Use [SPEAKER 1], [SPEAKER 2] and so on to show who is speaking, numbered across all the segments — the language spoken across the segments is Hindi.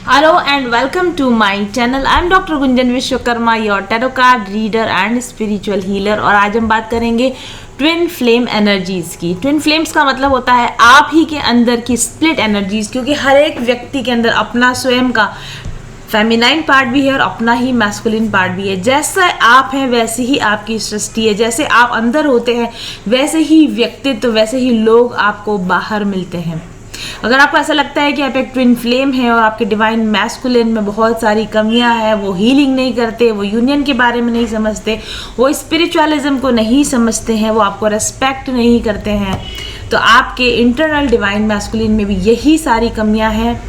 [SPEAKER 1] Hello and welcome to my channel. I am Dr. Gunjan Vishwakarma, your tarot card reader and spiritual healer. और आज हम बात करेंगे ट्विन फ्लेम एनर्जीज की। ट्विन फ्लेम्स का मतलब होता है आप ही के अंदर की स्प्लिट एनर्जीज, क्योंकि हर एक व्यक्ति के अंदर अपना स्वयं का फेमिनाइन पार्ट भी है और अपना ही मैस्कुलिन पार्ट भी है। जैसा आप हैं वैसे ही आपकी सृष्टि है, जैसे आप अंदर होते हैं वैसे ही व्यक्तित्व, वैसे ही लोग आपको बाहर मिलते हैं। अगर आपको ऐसा लगता है कि आप एक ट्विन फ्लेम है और आपके डिवाइन मैस्कुलिन में बहुत सारी कमियां हैं, वो हीलिंग नहीं करते, वो यूनियन के बारे में नहीं समझते, वो स्पिरिचुअलिज्म को नहीं समझते हैं, वो आपको रेस्पेक्ट नहीं करते हैं, तो आपके इंटरनल डिवाइन मैस्कुलिन में भी यही सारी कमियां हैं।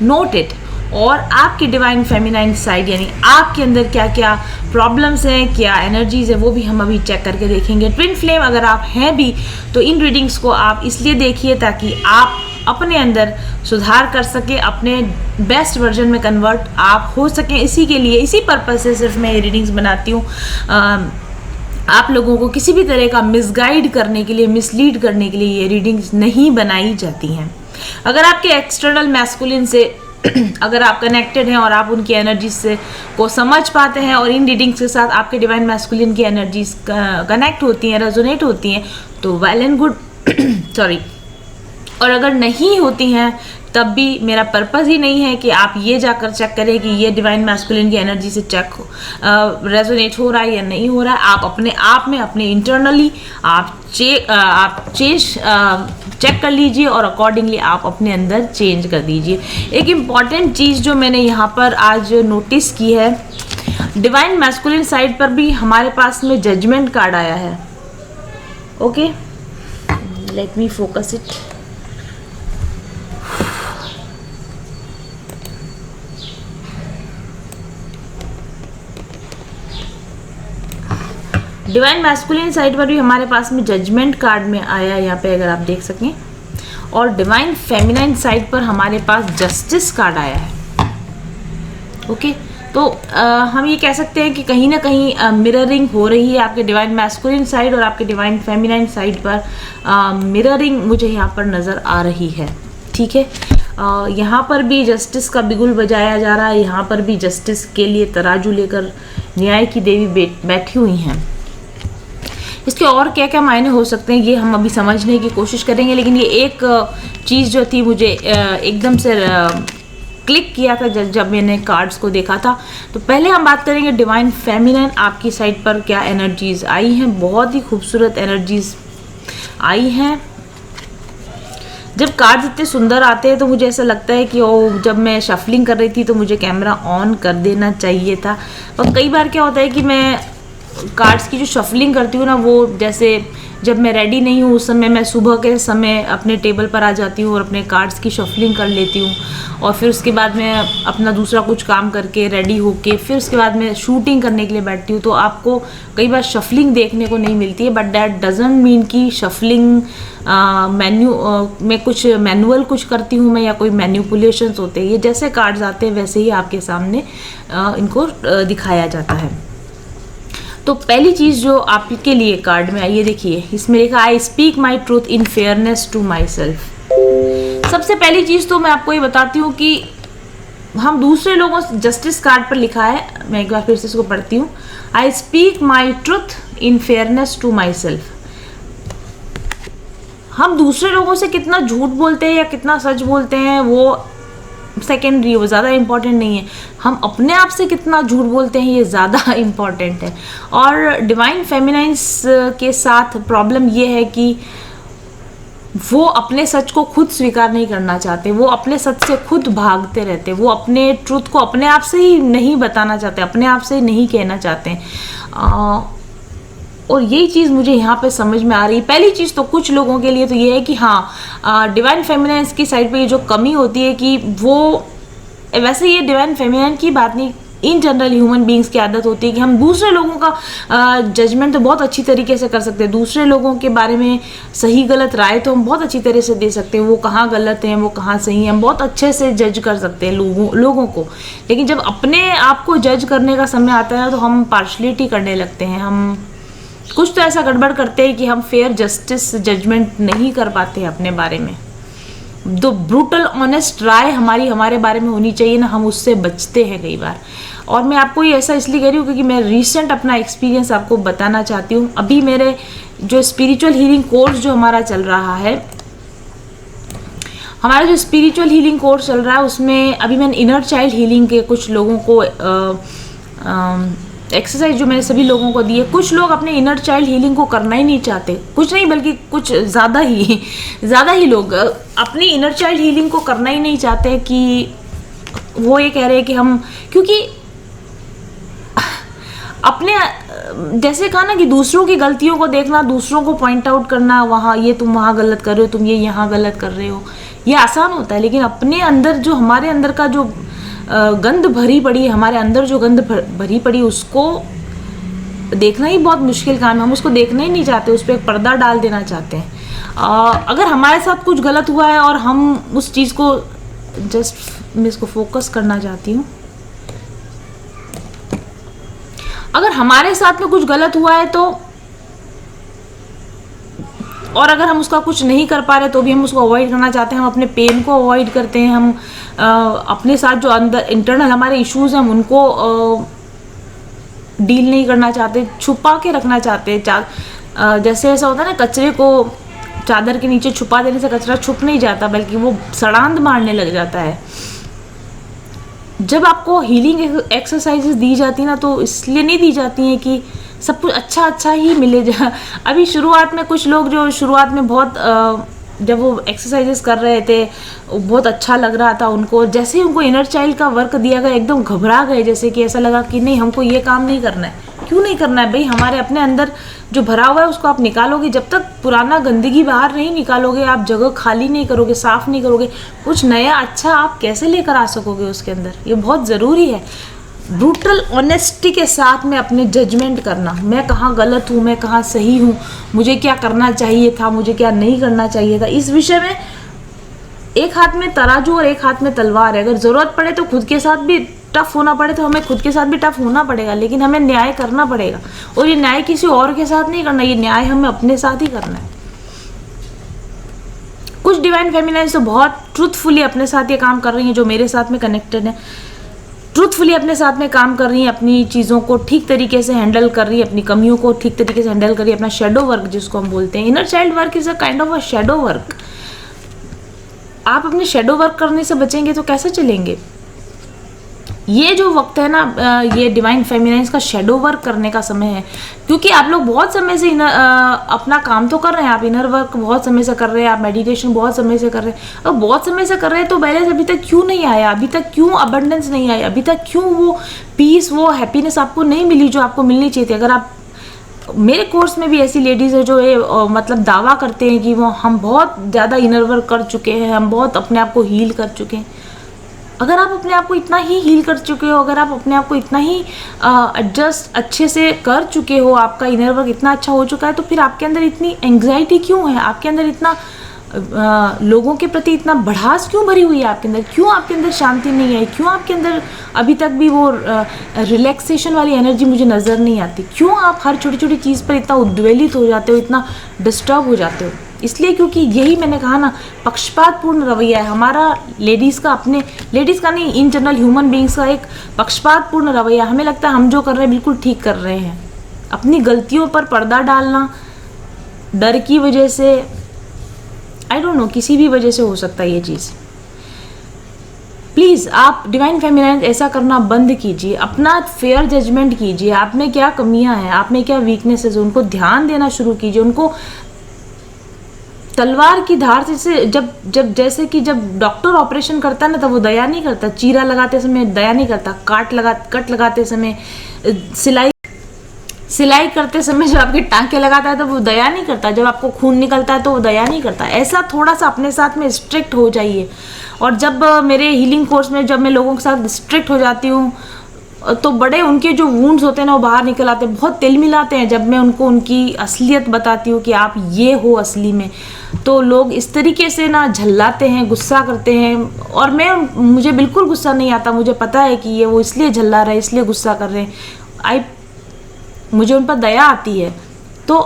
[SPEAKER 1] Note it. और आपके डिवाइन फेमिनाइन साइड यानी आपके अंदर क्या क्या प्रॉब्लम्स हैं, क्या एनर्जीज है, वो भी हम अभी चेक करके देखेंगे। ट्विन फ्लेम अगर आप हैं भी तो इन रीडिंग्स को आप इसलिए देखिए ताकि आप अपने अंदर सुधार कर सके, अपने बेस्ट वर्जन में कन्वर्ट आप हो सकें। इसी के लिए, इसी पर्पस से सिर्फ मैं ये रीडिंग्स बनाती हूँ। आप लोगों को किसी भी तरह का मिसगाइड करने के लिए, मिसलीड करने के लिए ये रीडिंग्स नहीं बनाई जाती हैं। अगर आपके एक्सटर्नल मैस्कुलिन से अगर आप कनेक्टेड हैं और आप उनकी एनर्जीज से को समझ पाते हैं और इन रीडिंग्स के साथ आपके डिवाइन मैस्कुलिन की एनर्जीज कनेक्ट होती हैं, रेजोनेट होती हैं, तो वेल एंड गुड। सॉरी। और अगर नहीं होती हैं तब भी मेरा पर्पस ही नहीं है कि आप ये जाकर चेक करें कि ये डिवाइन मैस्कुलिन की एनर्जी से रेजोनेट हो रहा है या नहीं हो रहा है। आप अपने आप में, अपने इंटरनली आप चेंज चेक कर लीजिए और अकॉर्डिंगली आप अपने अंदर चेंज कर दीजिए। एक इम्पॉर्टेंट चीज़ जो मैंने यहाँ पर आज नोटिस की है, डिवाइन मैस्कुलिन साइड पर भी हमारे पास में जजमेंट कार्ड आया है। Okay, let me focus it. Divine masculine side पर भी हमारे पास में जजमेंट कार्ड में आया है, यहाँ पे अगर आप देख सकें। और डिवाइन फेमिनाइन साइड पर हमारे पास जस्टिस कार्ड आया है। ओके, तो हम ये कह सकते हैं कि कहीं ना कहीं मिररिंग हो रही है आपके डिवाइन मैस्कुलिन साइड और आपके डिवाइन फेमिनाइन साइड पर मिररिंग मुझे यहाँ पर नज़र आ रही है। ठीक है, यहाँ पर भी जस्टिस का बिगुल बजाया जा रहा है, यहाँ पर भी जस्टिस के लिए तराजू लेकर न्याय की देवी बैठी हुई हैं। इसके और क्या क्या मायने हो सकते हैं ये हम अभी समझने की कोशिश करेंगे, लेकिन ये एक चीज़ जो थी मुझे एकदम से क्लिक किया था जब मैंने कार्ड्स को देखा था। तो पहले हम बात करेंगे डिवाइन फेमिनाइन आपकी साइड पर क्या एनर्जीज आई हैं। बहुत ही खूबसूरत एनर्जीज आई हैं। जब कार्ड्स इतने सुंदर आते हैं तो मुझे ऐसा लगता है कि जब मैं शफलिंग कर रही थी तो मुझे कैमरा ऑन कर देना चाहिए था। और कई बार क्या होता है कि मैं कार्ड्स की जो शफलिंग करती हूँ ना, वो जैसे जब मैं रेडी नहीं हूँ उस समय मैं सुबह के समय अपने टेबल पर आ जाती हूँ और अपने कार्ड्स की शफलिंग कर लेती हूँ, और फिर उसके बाद मैं अपना दूसरा कुछ काम करके रेडी होके फिर उसके बाद मैं शूटिंग करने के लिए बैठती हूँ। तो आपको कई बार शफलिंग देखने को नहीं मिलती है, बट दैट डजंट मीन कि शफलिंग में कुछ मैनुअल कुछ करती हूँ मैं या कोई मैन्युपुलेशंस होते हैं। ये जैसे कार्ड्स आते हैं वैसे ही आपके सामने इनको दिखाया जाता है। तो पहली चीज़ जो आपके लिए कार्ड में आई है, देखिए इसमें लिखा I speak my truth in fairness to my self. सबसे पहली चीज़ तो मैं आपको ये बताती हूँ कि हम दूसरे लोगों से, जस्टिस कार्ड पर लिखा है, मैं एक बार फिर से इसको पढ़ती हूँ, I speak my truth in fairness to my self. हम दूसरे लोगों से कितना झूठ बोलते हैं या कितना सच बोलते हैं वो सेकेंडरी, वो ज़्यादा इम्पॉर्टेंट नहीं है। हम अपने आप से कितना झूठ बोलते हैं ये ज़्यादा इम्पॉर्टेंट है। और डिवाइन फेमिनाइन्स के साथ प्रॉब्लम ये है कि वो अपने सच को खुद स्वीकार नहीं करना चाहते, वो अपने सच से खुद भागते रहते, वो अपने ट्रूथ को अपने आप से ही नहीं बताना चाहते, अपने आप से ही नहीं कहना चाहते। और यही चीज़ मुझे यहाँ पे समझ में आ रही है। पहली चीज़ तो कुछ लोगों के लिए तो ये है कि हाँ, डिवाइन फेमिनाइन्स की साइड पे ये जो कमी होती है कि वो, वैसे ये डिवाइन फेमिनाइन की बात नहीं, इन जनरल ह्यूमन बीइंग्स की आदत होती है कि हम दूसरे लोगों का जजमेंट तो बहुत अच्छी तरीके से कर सकते हैं। दूसरे लोगों के बारे में सही गलत राय तो हम बहुत अच्छी तरह से दे सकते हैं, वो कहाँ गलत हैं वो कहाँ सही हैं, हम बहुत अच्छे से जज कर सकते हैं लोगों को। लेकिन जब अपने आप को जज करने का समय आता है तो हम पार्शलिटी करने लगते हैं, हम कुछ तो ऐसा गड़बड़ करते हैं कि हम फेयर जस्टिस जजमेंट नहीं कर पाते अपने बारे में। जो ब्रूटल ऑनेस्ट राय हमारे बारे में होनी चाहिए ना, हम उससे बचते हैं कई बार। और मैं आपको ये ऐसा इसलिए कह रही हूँ क्योंकि मैं रिसेंट अपना एक्सपीरियंस आपको बताना चाहती हूँ। अभी मेरे जो स्पिरिचुअल हीलिंग कोर्स जो हमारा चल रहा है, हमारा जो स्पिरिचुअल हीलिंग कोर्स चल रहा है, उसमें अभी मैंने इनर चाइल्ड हीलिंग के कुछ लोगों को एक्सरसाइज जो मैंने सभी लोगों को दी है। कुछ लोग अपने इनर चाइल्ड हीलिंग को करना ही नहीं चाहते, कुछ नहीं बल्कि कुछ ज़्यादा ही लोग अपनी इनर चाइल्ड हीलिंग को करना ही नहीं चाहते, कि वो ये कह रहे हैं कि हम, क्योंकि अपने जैसे कहा ना कि दूसरों की गलतियों को देखना, दूसरों को पॉइंट आउट करना, वहाँ ये तुम वहाँ गलत कर रहे हो, तुम ये यहाँ गलत कर रहे हो, ये आसान होता है। लेकिन अपने अंदर जो, हमारे अंदर का जो गंद भरी पड़ी है, हमारे अंदर जो गंद भरी पड़ी, उसको देखना ही बहुत मुश्किल काम है। हम उसको देखना ही नहीं चाहते, उस पर एक पर्दा डाल देना चाहते हैं। अगर हमारे साथ कुछ गलत हुआ है और हम उस चीज़ को मैं इसको फोकस करना चाहती हूँ, अगर हमारे साथ में कुछ गलत हुआ है तो, और अगर हम उसका कुछ नहीं कर पा रहे तो भी हम उसको अवॉइड करना चाहते हैं, हम अपने पेन को अवॉइड करते हैं, हम अपने साथ जो अंदर इंटरनल हमारे इश्यूज हैं हम उनको डील नहीं करना चाहते, छुपा के रखना चाहते हैं। जैसे ऐसा होता है ना, कचरे को चादर के नीचे छुपा देने से कचरा छुप नहीं जाता, बल्कि वो सड़ांध मारने लग जाता है। जब आपको हीलिंग एक्सरसाइजेस दी जाती ना, तो इसलिए नहीं दी जाती हैं कि सब कुछ अच्छा ही मिले। अभी शुरुआत में कुछ लोग जो शुरुआत में बहुत जब वो एक्सरसाइजेस कर रहे थे, बहुत अच्छा लग रहा था उनको, जैसे ही उनको इनर चाइल्ड का वर्क दिया गया एकदम घबरा गए, जैसे कि ऐसा लगा कि नहीं, हमको ये काम नहीं करना है। क्यों नहीं करना है भाई? हमारे अपने अंदर जो भरा हुआ है उसको आप निकालोगे। जब तक पुराना गंदगी बाहर नहीं निकालोगे, आप जगह खाली नहीं करोगे, साफ नहीं करोगे, कुछ नया अच्छा आप कैसे लेकर आ सकोगे उसके अंदर? ये बहुत ज़रूरी है। ब्रूटल ऑनेस्टी के साथ में अपने जजमेंट करना, मैं कहाँ गलत हूँ, मैं कहाँ सही हूँ, मुझे क्या करना चाहिए था, मुझे क्या नहीं करना चाहिए था। इस विषय में एक हाथ में तराजू और एक हाथ में तलवार है। अगर ज़रूरत पड़े तो खुद के साथ भी टफ होना पड़े तो हमें खुद के साथ भी टफ होना पड़ेगा, लेकिन हमें न्याय करना पड़ेगा। और ये न्याय किसी और के साथ नहीं करना, ये न्याय हमें अपने साथ ही करना है। कुछ डिवाइन फेमिनाइन्स तो बहुत ट्रूथफुली अपने साथ ये काम कर रही हैं, जो मेरे साथ में कनेक्टेड है, ट्रूथफुली अपने साथ में काम कर रही हैं, अपनी चीज़ों को ठीक तरीके से हैंडल कर रही है, अपनी कमियों को ठीक तरीके से हैंडल कर रही है, अपना शेडो वर्क जिसको हम बोलते हैं। Inner child work is a kind of a shadow work. आप अपने शेडो वर्क करने से बचेंगे तो कैसे चलेंगे? ये जो वक्त है ना, ये डिवाइन फेमिनाइन्स का शेडो वर्क करने का समय है, क्योंकि आप लोग बहुत समय से अपना काम तो कर रहे हैं, आप इनर वर्क बहुत समय से कर रहे हैं, आप मेडिटेशन बहुत समय से कर रहे हैं। और बहुत समय से कर रहे हैं तो बैलेंस अभी तक क्यों नहीं आया? अभी तक क्यों अबंडेंस नहीं आया? अभी तक क्यों वो पीस, वो हैप्पीनेस आपको नहीं मिली जो आपको मिलनी चाहिए थी? अगर आप, मेरे कोर्स में भी ऐसी लेडीज़ है जो ये मतलब दावा करते हैं कि वो हम बहुत ज़्यादा इनर वर्क कर चुके हैं, हम बहुत अपने आप को हील कर चुके हैं। अगर आप अपने आप को इतना ही हील कर चुके हो, अगर आप अपने आप को इतना ही एडजस्ट अच्छे से कर चुके हो, आपका इनर वर्क इतना अच्छा हो चुका है, तो फिर आपके अंदर इतनी एंग्जाइटी क्यों है? आपके अंदर इतना लोगों के प्रति इतना भड़ास क्यों भरी हुई है आपके अंदर? क्यों आपके अंदर शांति नहीं आई? क्यों आपके अंदर अभी तक भी वो रिलैक्सेशन वाली एनर्जी मुझे नज़र नहीं आती? क्यों आप हर छोटी छोटी चीज़ पर इतना उद्वेलित हो जाते हो, इतना डिस्टर्ब हो जाते हो? इसलिए क्योंकि यही मैंने कहा ना, पक्षपातपूर्ण रवैया है हमारा, लेडीज़ का, अपने लेडीज़ का नहीं, इन जनरल ह्यूमन बींग्स का एक पक्षपातपूर्ण रवैया। हमें लगता है हम जो कर रहे हैं बिल्कुल ठीक कर रहे हैं। अपनी गलतियों पर पर्दा डालना डर की वजह से, आई डोंट नो, किसी भी वजह से हो सकता है ये चीज़। प्लीज़ आप डिवाइन फेमिनाइन ऐसा करना बंद कीजिए, अपना फेयर जजमेंट कीजिए। आप में क्या कमियां हैं, आप में क्या वीकनेसेस है, उनको ध्यान देना शुरू कीजिए। उनको तलवार की धार से जब जैसे कि जब डॉक्टर ऑपरेशन करता है ना, तब वो दया नहीं करता, चीरा लगाते समय दया नहीं करता, कट लगाते समय, सिलाई करते समय जब आपके टांके लगाता है तो वो दया नहीं करता, जब आपको खून निकलता है तो वो दया नहीं करता। ऐसा थोड़ा सा अपने साथ में स्ट्रिक्ट हो जाइए। और जब मेरे हीलिंग कोर्स में जब मैं लोगों के साथ स्ट्रिक्ट हो जाती हूँ तो बड़े उनके जो वुंड्स होते हैं ना वो बाहर निकल आते हैं, बहुत तिल मिलाते हैं। जब मैं उनको उनकी असलियत बताती हूँ कि आप ये हो असली में, तो लोग इस तरीके से ना झल्लाते हैं, गुस्सा करते हैं। और मुझे बिल्कुल गुस्सा नहीं आता, मुझे पता है कि ये वो इसलिए झल्ला रहे हैं, इसलिए गुस्सा कर रहे हैं। मुझे उन पर दया आती है। तो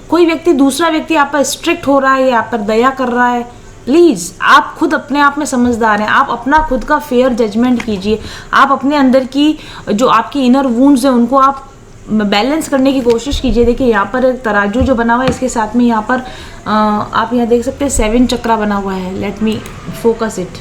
[SPEAKER 1] कोई व्यक्ति, दूसरा व्यक्ति आप पर स्ट्रिक्ट हो रहा है या आप पर दया कर रहा है, प्लीज़ आप खुद अपने आप में समझदार हैं, आप अपना खुद का फेयर जजमेंट कीजिए, आप अपने अंदर की जो आपकी इनर वुंड्स हैं उनको आप बैलेंस करने की कोशिश कीजिए। देखिए यहाँ पर तराजू जो बना हुआ है, इसके साथ में यहाँ पर आप यहाँ देख सकते हैं 7 चक्रा बना हुआ है। Let me focus it.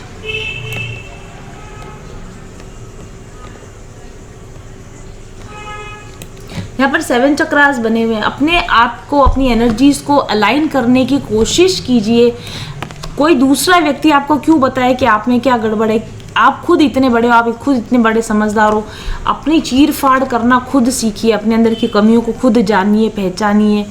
[SPEAKER 1] यहाँ पर 7 चक्रास बने हुए हैं। अपने आप को, अपनी एनर्जीज को अलाइन करने की कोशिश कीजिए। कोई दूसरा व्यक्ति आपको क्यों बताए कि आप में क्या गड़बड़ है? आप खुद इतने बड़े हो, आप खुद इतने बड़े समझदार हो। अपनी चीर फाड़ करना खुद सीखिए, अपने अंदर की कमियों को खुद जानिए, पहचानिए।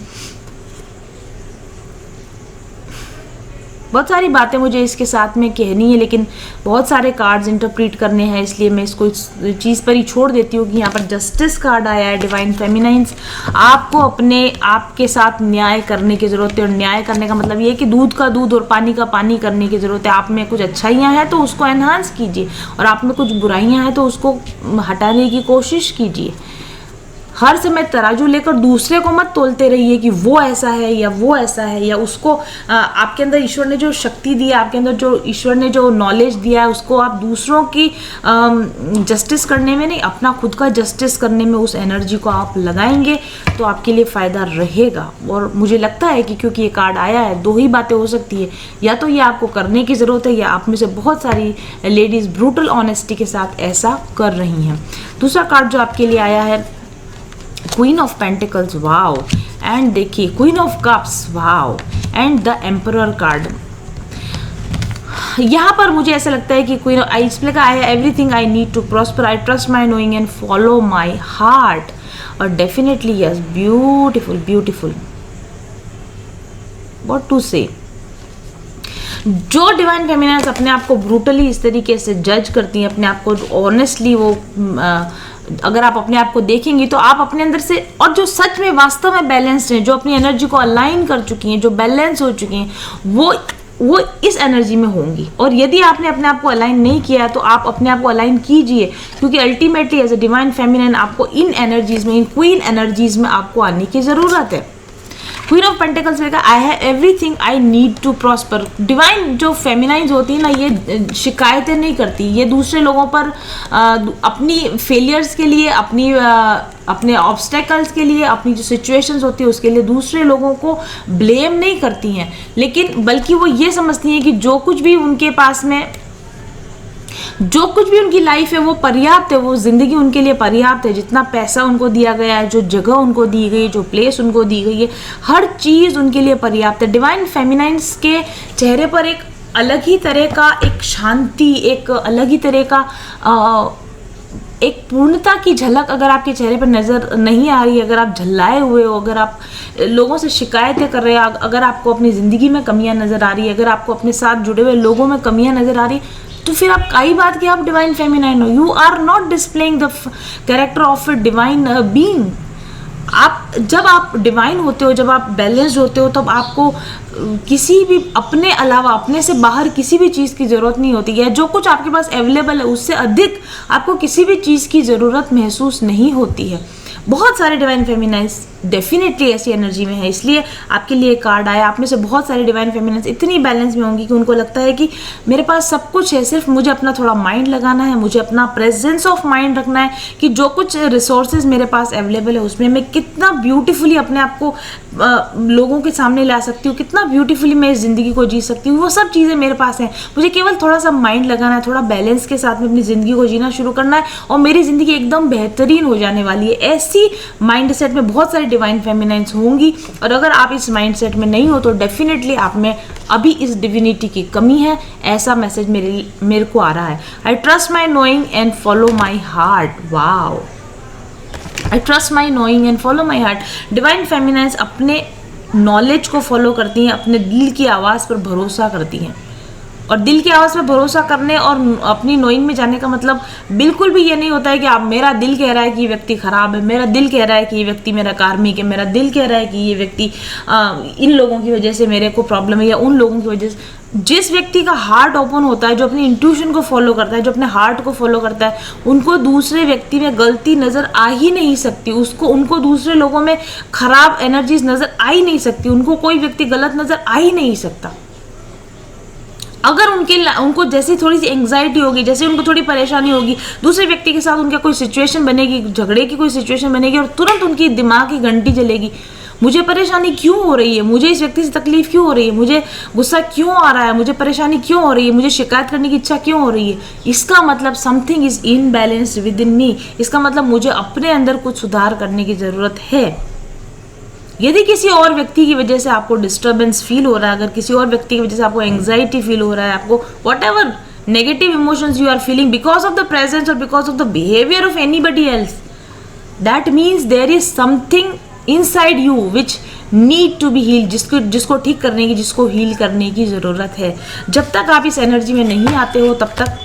[SPEAKER 1] बहुत सारी बातें मुझे इसके साथ में कहनी है, लेकिन बहुत सारे कार्ड्स इंटरप्रीट करने हैं, इसलिए मैं इसको इस चीज़ पर ही छोड़ देती हूँ कि यहाँ पर जस्टिस कार्ड आया है। डिवाइन फेमिनाइंस, आपको अपने आप के साथ न्याय करने की ज़रूरत है। और न्याय करने का मतलब ये है कि दूध का दूध और पानी का पानी करने की ज़रूरत है। आप में कुछ अच्छाइयाँ हैं तो उसको एनहांस कीजिए, और आप में कुछ बुराइयाँ हैं तो उसको हटाने की कोशिश कीजिए। हर समय तराजू लेकर दूसरे को मत तोलते रहिए कि वो ऐसा है या वो ऐसा है, या उसको आपके अंदर ईश्वर ने जो शक्ति दी है, आपके अंदर जो ईश्वर ने जो नॉलेज दिया है, उसको आप दूसरों की जस्टिस करने में नहीं, अपना खुद का जस्टिस करने में उस एनर्जी को आप लगाएंगे तो आपके लिए फ़ायदा रहेगा। और मुझे लगता है कि क्योंकि ये कार्ड आया है, 2 ही बातें हो सकती है, या तो ये आपको करने की ज़रूरत है, या आप में से बहुत सारी लेडीज़ ब्रूटल ऑनेस्टी के साथ ऐसा कर रही हैं। दूसरा कार्ड जो आपके लिए आया है, queen of pentacles, wow. And देखिए queen of cups, wow. And the emperor card. यहाँ पर मुझे ऐसा लगता है कि क्वीन आई इसमें आया है, everything I need to prosper, I trust my knowing and follow my heart. और definitely yes, beautiful beautiful, what to say. जो डिवाइन फेमिनाइंस अपने आप को ब्रूटली इस तरीके से जज करती हैं, अपने आप को ऑनेस्टली वो अगर आप अपने आप को देखेंगी तो आप अपने अंदर से, और जो सच में वास्तव में बैलेंस्ड हैं, जो अपनी एनर्जी को अलाइन कर चुकी हैं, जो बैलेंस हो चुकी हैं, वो इस एनर्जी में होंगी। और यदि आपने अपने आप को अलाइन नहीं किया है तो आप अपने आप को अलाइन कीजिए, क्योंकि ultimately as a divine feminine आपको इन एनर्जीज में, इन क्वीन एनर्जीज में आपको आने की ज़रूरत है। क्वीन ऑफ पेंटिकल्स में I have everything I need to prosper. Divine जो फेमिनाइज होती है ना, ये शिकायतें नहीं करती, ये दूसरे लोगों पर अपनी फेलियर्स के लिए, अपने ऑब्स्टेकल्स के लिए, अपनी जो सिचुएशंस होती है उसके लिए दूसरे लोगों को ब्लेम नहीं करती हैं, लेकिन बल्कि वो ये समझती हैं कि जो कुछ भी उनके पास में, जो कुछ भी उनकी लाइफ है वो पर्याप्त है, वो जिंदगी उनके लिए पर्याप्त है। जितना पैसा उनको दिया गया है, जो जगह उनको दी गई है, जो प्लेस उनको दी गई है, हर चीज़ उनके लिए पर्याप्त है। डिवाइन फेमिनाइंस के चेहरे पर एक अलग ही तरह का एक शांति, एक अलग ही तरह का एक पूर्णता की झलक अगर आपके चेहरे पर नज़र नहीं आ रही है, अगर आप झल्लाए हुए हो, अगर आप लोगों से शिकायतें कर रहे हो, अगर आपको अपनी ज़िंदगी में कमियां नज़र आ रही है, अगर आपको अपने साथ जुड़े हुए लोगों में कमियां नज़र आ रही है, तो फिर आप कई बात कि आप डिवाइन फेमिनाइन हो। You are not displaying the character of a divine being. जब आप डिवाइन होते हो, जब आप बैलेंस्ड होते हो, तब आपको किसी भी अपने अलावा, अपने से बाहर किसी भी चीज़ की ज़रूरत नहीं होती है। जो कुछ आपके पास अवेलेबल है उससे अधिक आपको किसी भी चीज़ की ज़रूरत महसूस नहीं होती है। बहुत सारे डिवाइन फेमिनाइंस डेफिनेटली ऐसी एनर्जी में है, इसलिए आपके लिए कार्ड आया। आप में से बहुत सारे डिवाइन फेमिनाइंस इतनी बैलेंस में होंगी कि उनको लगता है कि मेरे पास सब कुछ है, सिर्फ मुझे अपना थोड़ा माइंड लगाना है, मुझे अपना प्रेजेंस ऑफ माइंड रखना है कि जो कुछ रिसोर्सेज मेरे पास अवेलेबल है उसमें मैं कितना ब्यूटीफुली अपने आप को लोगों के सामने ला सकती हूँ, कितना ब्यूटीफुली मैं इस ज़िंदगी को जी सकती हूँ। वो सब चीज़ें मेरे पास हैं, मुझे केवल थोड़ा सा माइंड लगाना है, थोड़ा बैलेंस के साथ में अपनी ज़िंदगी को जीना शुरू करना है और मेरी ज़िंदगी एकदम बेहतरीन हो जाने वाली है। ऐसी माइंड सेट में बहुत सारी डिवाइन फेमिनाइंस होंगी, और अगर आप इस माइंड सेट में नहीं हो तो डेफिनेटली आप में अभी इस डिविनिटी की कमी है। ऐसा मैसेज मेरे को आ रहा है। I trust my knowing and follow my heart. Wow, I trust my knowing and follow my heart. Divine feminines अपने नॉलेज को फॉलो करती हैं, अपने दिल की आवाज़ पर भरोसा करती हैं। और दिल की आवाज़ पर भरोसा करने और अपनी नोइंग में जाने का मतलब बिल्कुल भी ये नहीं होता है कि आप, मेरा दिल कह रहा है कि ये व्यक्ति ख़राब है, मेरा दिल कह रहा है कि ये व्यक्ति मेरा कार्मिक है, मेरा दिल कह रहा है कि ये व्यक्ति इन लोगों की वजह से मेरे को प्रॉब्लम है, या उन लोगों की वजह से। जिस व्यक्ति का हार्ट ओपन होता है, जो अपनी इंट्यूशन को फॉलो करता है, जो अपने हार्ट को फॉलो करता है, उनको दूसरे व्यक्ति में गलती नज़र आ ही नहीं सकती। उनको दूसरे लोगों में ख़राब एनर्जीज नज़र आ ही नहीं सकती। उनको कोई व्यक्ति गलत नज़र आ ही नहीं सकता। अगर उनको जैसी थोड़ी सी एंग्जाइटी होगी, जैसे उनको थोड़ी परेशानी होगी, दूसरे व्यक्ति के साथ उनका कोई सिचुएशन बनेगी, झगड़े की कोई सिचुएशन बनेगी, और तुरंत उनकी दिमाग की घंटी चलेगी, मुझे परेशानी क्यों हो रही है, मुझे इस व्यक्ति से तकलीफ क्यों हो रही है, मुझे गुस्सा क्यों आ रहा है, मुझे परेशानी क्यों हो रही है, मुझे शिकायत करने की इच्छा क्यों हो रही है, इसका मतलब something is imbalanced with in मी। इसका मतलब मुझे अपने अंदर कुछ सुधार करने की जरूरत है। यदि किसी और व्यक्ति की वजह से आपको डिस्टर्बेंस फील हो रहा है, अगर किसी और व्यक्ति की वजह से आपको एंग्जाइटी फील हो रहा है, आपको whatever negative emotions you are feeling because of the presence और because of the behaviour of anybody else, that means there is something inside you which need to be heal, जिसको ठीक करने की, जिसको हील करने की जरूरत है। जब तक आप इस एनर्जी में नहीं आते हो, तब तक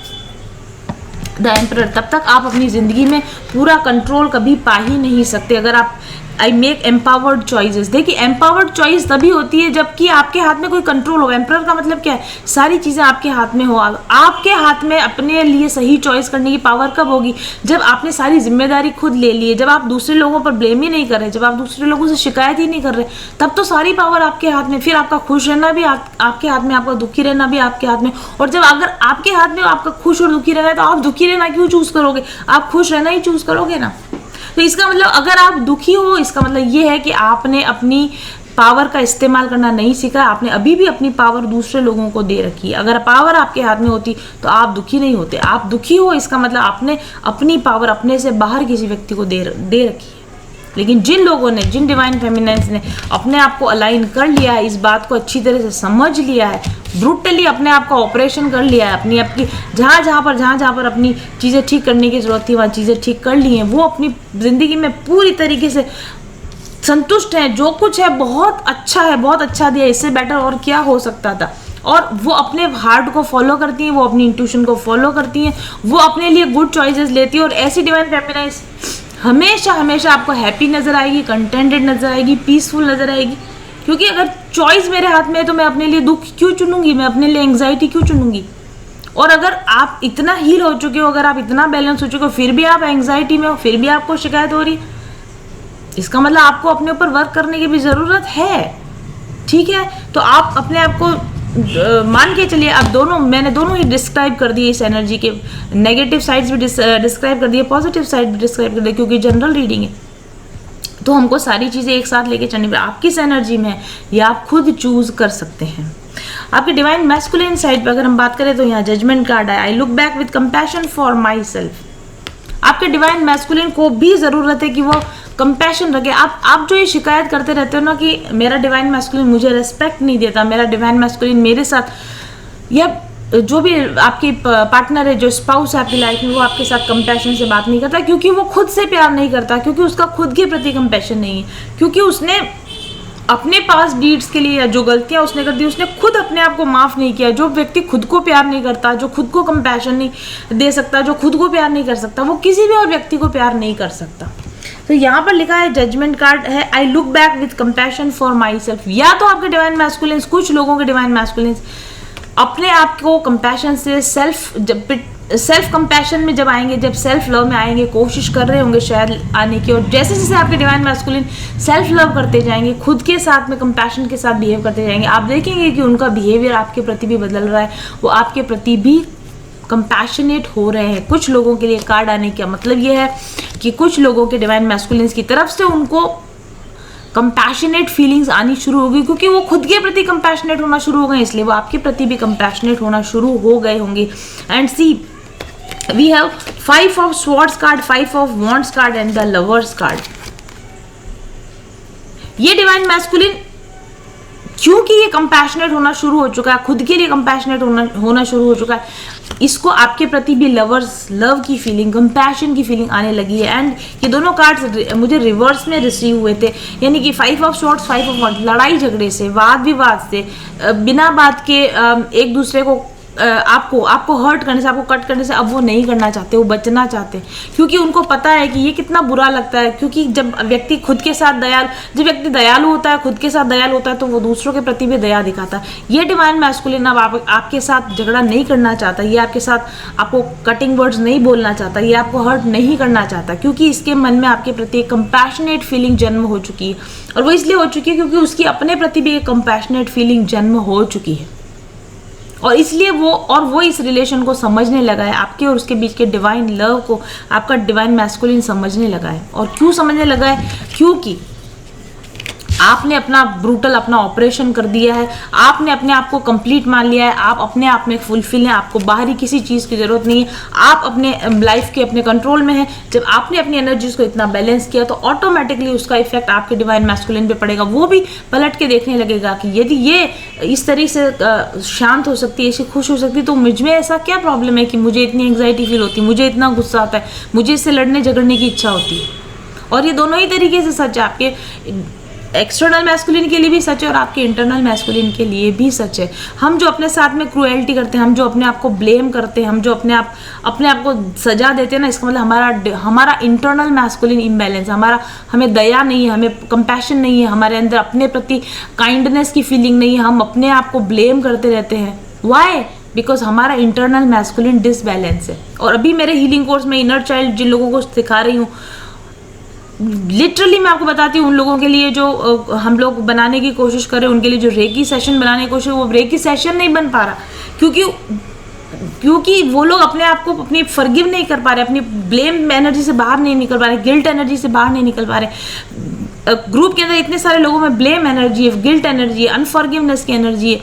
[SPEAKER 1] द एम्परर, तब तक आप अपनी जिंदगी में पूरा कंट्रोल कभी पा ही नहीं सकते। अगर आप आई मेक एम्पावर्ड चॉइसेस, देखिए एम्पावर्ड चॉइस तभी होती है जबकि आपके हाथ में कोई कंट्रोल हो। एम्परर का मतलब क्या है, सारी चीज़ें आपके हाथ में हो। आपके हाथ में अपने लिए सही चॉइस करने की पावर कब होगी, जब आपने सारी जिम्मेदारी खुद ले ली है, जब आप दूसरे लोगों पर ब्लेम ही नहीं कर रहे, जब आप दूसरे लोगों से शिकायत ही नहीं कर रहे, तब तो सारी पावर आपके हाथ में। फिर आपका खुश रहना भी आपके हाथ में, आपका दुखी रहना भी आपके हाथ में। और जब अगर आपके हाथ में आपका खुश और दुखी रहना है, तो आप दुखी रहना क्यों चूज करोगे, आप खुश रहना ही चूज करोगे ना। तो इसका मतलब अगर आप दुखी हो, इसका मतलब ये है कि आपने अपनी पावर का इस्तेमाल करना नहीं सीखा, आपने अभी भी अपनी पावर दूसरे लोगों को दे रखी है। अगर पावर आपके हाथ में होती तो आप दुखी नहीं होते। आप दुखी हो, इसका मतलब आपने अपनी पावर अपने से बाहर किसी व्यक्ति को दे रखी है। लेकिन जिन लोगों ने, जिन डिवाइन फेमिनाइन्स ने अपने आप को अलाइन कर लिया है, इस बात को अच्छी तरह से समझ लिया है, ब्रूटली अपने आप का ऑपरेशन कर लिया है, अपनी आपकी जहाँ जहाँ पर अपनी चीज़ें ठीक करने की जरूरत थी वहाँ चीज़ें ठीक कर ली हैं, वो अपनी ज़िंदगी में पूरी तरीके से संतुष्ट हैं। जो कुछ है बहुत अच्छा है, बहुत अच्छा दिया, इससे बेटर और क्या हो सकता था। और वो अपने हार्ट को फॉलो करती हैं, वो अपनी इंट्यूशन को फॉलो करती हैं, वो अपने लिए गुड चॉइसेस लेती हैं। और ऐसी डिवाइन फेमिनाइन्स हमेशा हमेशा आपको हैप्पी नजर आएगी, कंटेंटेड नजर आएगी, पीसफुल नजर आएगी। क्योंकि अगर चॉइस मेरे हाथ में है तो मैं अपने लिए दुख क्यों चुनूंगी, मैं अपने लिए एंग्जाइटी क्यों चुनूंगी। और अगर आप इतना हील हो चुके हो, अगर आप इतना बैलेंस हो चुके हो, फिर भी आप एंग्जाइटी में हो, फिर भी आपको शिकायत हो रही, इसका मतलब आपको अपने ऊपर वर्क करने की भी जरूरत है। ठीक है, तो आप अपने आप को मान के चलिए, आप मैंने दोनों ही डिस्क्राइब कर दिए, इस एनर्जी के नेगेटिव साइड्स भी डिस्क्राइब कर दिए, पॉजिटिव साइड भी डिस्क्राइब कर दिए, क्योंकि जनरल रीडिंग है तो हमको सारी चीज़ें एक साथ लेके चलनी पड़े। आप किस एनर्जी में है ये आप खुद चूज कर सकते हैं। आपके डिवाइन मैस्कुलिन साइड पर अगर हम बात करें तो यहाँ जजमेंट कार्ड है, I look back with compassion for my self. आपके डिवाइन मैस्कुलिन को भी ज़रूरत है कि वो कंपैशन रखे। आप जो ये शिकायत करते रहते हो ना कि मेरा डिवाइन मैस्कुलिन मुझे रेस्पेक्ट नहीं देता, मेरा डिवाइन मैस्कुलिन मेरे साथ, या जो भी आपकी पार्टनर है, जो स्पाउस है आपकी लाइफ में, वो आपके साथ कंपैशन से बात नहीं करता, क्योंकि वो खुद से प्यार नहीं करता, क्योंकि उसका खुद के प्रति कंपैशन नहीं है, क्योंकि उसने अपने पास डीड्स के लिए, या जो गलतियां उसने कर दी, उसने खुद अपने आप को माफ नहीं किया। जो व्यक्ति खुद को प्यार नहीं करता, जो खुद को कंपैशन नहीं दे सकता, जो खुद को प्यार नहीं कर सकता, वो किसी भी और व्यक्ति को प्यार नहीं कर सकता। तो यहाँ पर लिखा है, जजमेंट कार्ड है, I look back with compassion for my self. या तो आपके डिवाइन मैस्कुलिन्स, कुछ लोगों के डिवाइन मैस्कुलिन्स अपने आप को कंपैशन से सेल्फ कंपैशन में जब आएंगे, जब सेल्फ लव में आएंगे, कोशिश कर रहे होंगे शायद आने की। और जैसे जैसे आपके डिवाइन मैस्कुलिन सेल्फ लव करते जाएंगे, खुद के साथ में कंपैशन के साथ बिहेव करते जाएंगे, आप देखेंगे कि उनका बिहेवियर आपके प्रति भी बदल रहा है, वो आपके प्रति भी कंपैशनेट हो रहे हैं। कुछ लोगों के लिए कार्ड आने का मतलब ये है कि कुछ लोगों के डिवाइन मैस्कुलिन्स की तरफ से उनको कंपैशनेट फीलिंग्स आनी शुरू होगी, क्योंकि वो खुद के प्रति कंपैशनेट होना शुरू हो गए, इसलिए वो आपके प्रति भी कंपैशनेट होना शुरू हो गए होंगे। And see, we have 5 of swords card, 5 of wands card and the lovers card. ये डिवाइन मैस्कुलिन क्योंकि ये कंपैशनेट होना शुरू हो चुका है, खुद के लिए कंपैशनेट होना शुरू हो चुका है, इसको आपके प्रति भी लव की फीलिंग, कंपैशन की फीलिंग आने लगी है। एंड ये दोनों कार्ड्स मुझे रिवर्स में रिसीव हुए थे, यानी कि 5 ऑफ स्वॉर्ड्स, 5 ऑफ वॉन्ड्स, लड़ाई झगड़े से, वाद विवाद से, बिना बात के एक दूसरे को आपको हर्ट करने से, आपको कट करने से अब वो नहीं करना चाहते, वो बचना चाहते हैं, क्योंकि उनको पता है कि ये कितना बुरा लगता है। क्योंकि जब व्यक्ति खुद के साथ जब व्यक्ति दयालु होता है, खुद के साथ दयालु होता है, तो वो दूसरों के प्रति भी दया दिखाता है। ये डिवाइन मैस्कुलिन अब आपके साथ झगड़ा नहीं करना चाहता, ये आपके साथ आपको कटिंग वर्ड्स नहीं बोलना चाहता, ये आपको हर्ट नहीं करना चाहता, क्योंकि इसके मन में आपके प्रति एक कंपैशनेट फीलिंग जन्म हो चुकी है। और वो इसलिए हो चुकी है क्योंकि उसकी अपने प्रति भी एक कंपैशनेट फीलिंग जन्म हो चुकी है। और इसलिए वो इस रिलेशन को समझने लगा है, आपके और उसके बीच के डिवाइन लव को आपका डिवाइन मैस्कुलिन समझने लगा है। और क्यों समझने लगा है? क्योंकि आपने अपना ब्रूटल अपना ऑपरेशन कर दिया है, आपने अपने आप को कंप्लीट मान लिया है, आप अपने आप में फुलफिल हैं, आपको बाहरी किसी चीज़ की ज़रूरत नहीं है, आप अपने लाइफ के अपने कंट्रोल में हैं। जब आपने अपनी एनर्जीज को इतना बैलेंस किया तो ऑटोमेटिकली उसका इफेक्ट आपके डिवाइन मैस्कुलिन पे पड़ेगा। वो भी पलट के देखने लगेगा कि यदि ये इस तरीके से शांत हो सकती है, ऐसी खुश हो सकती है, तो मुझ में ऐसा क्या प्रॉब्लम है कि मुझे इतनी एंग्जाइटी फील होती है, मुझे इतना गुस्सा आता है, मुझे इससे लड़ने झगड़ने की इच्छा होती है। और ये दोनों ही तरीके से सच है, आपके एक्सटर्नल मैस्कुलिन के लिए भी सच है और आपके इंटरनल मैस्कुलिन के लिए भी सच है। हम जो अपने साथ में क्रूएल्टी करते हैं, हम जो अपने आप को ब्लेम करते हैं, हम जो अपने आप को सजा देते हैं ना, इसका मतलब हमारा इंटरनल मैस्कुलिन इम्बैलेंस, हमें दया नहीं है, हमें कंपैशन नहीं है, हमारे अंदर अपने प्रति काइंडनेस की फीलिंग नहीं है, हम अपने आप को ब्लेम करते रहते हैं। वाई? बिकॉज हमारा इंटरनल मैस्कुलिन डिसबैलेंस है। और अभी मेरे हीलिंग कोर्स में इनर चाइल्ड जिन लोगों को सिखा रही हूँ, लिटरली मैं आपको बताती हूँ, उन लोगों के लिए जो हम लोग बनाने की कोशिश कर रहे हैं, उनके लिए जो रेकी सेशन बनाने की कोशिश, वो रेकी सेशन नहीं बन पा रहा क्योंकि वो लोग अपने आप को अपनी फॉरगिव नहीं कर पा रहे, अपनी ब्लेम एनर्जी से बाहर नहीं निकल पा रहे, गिल्ट एनर्जी से बाहर नहीं निकल पा रहे। ग्रुप के अंदर इतने सारे लोगों में ब्लेम एनर्जी है, गिल्ट एनर्जी है, अनफॉरगिवनेस की एनर्जी है,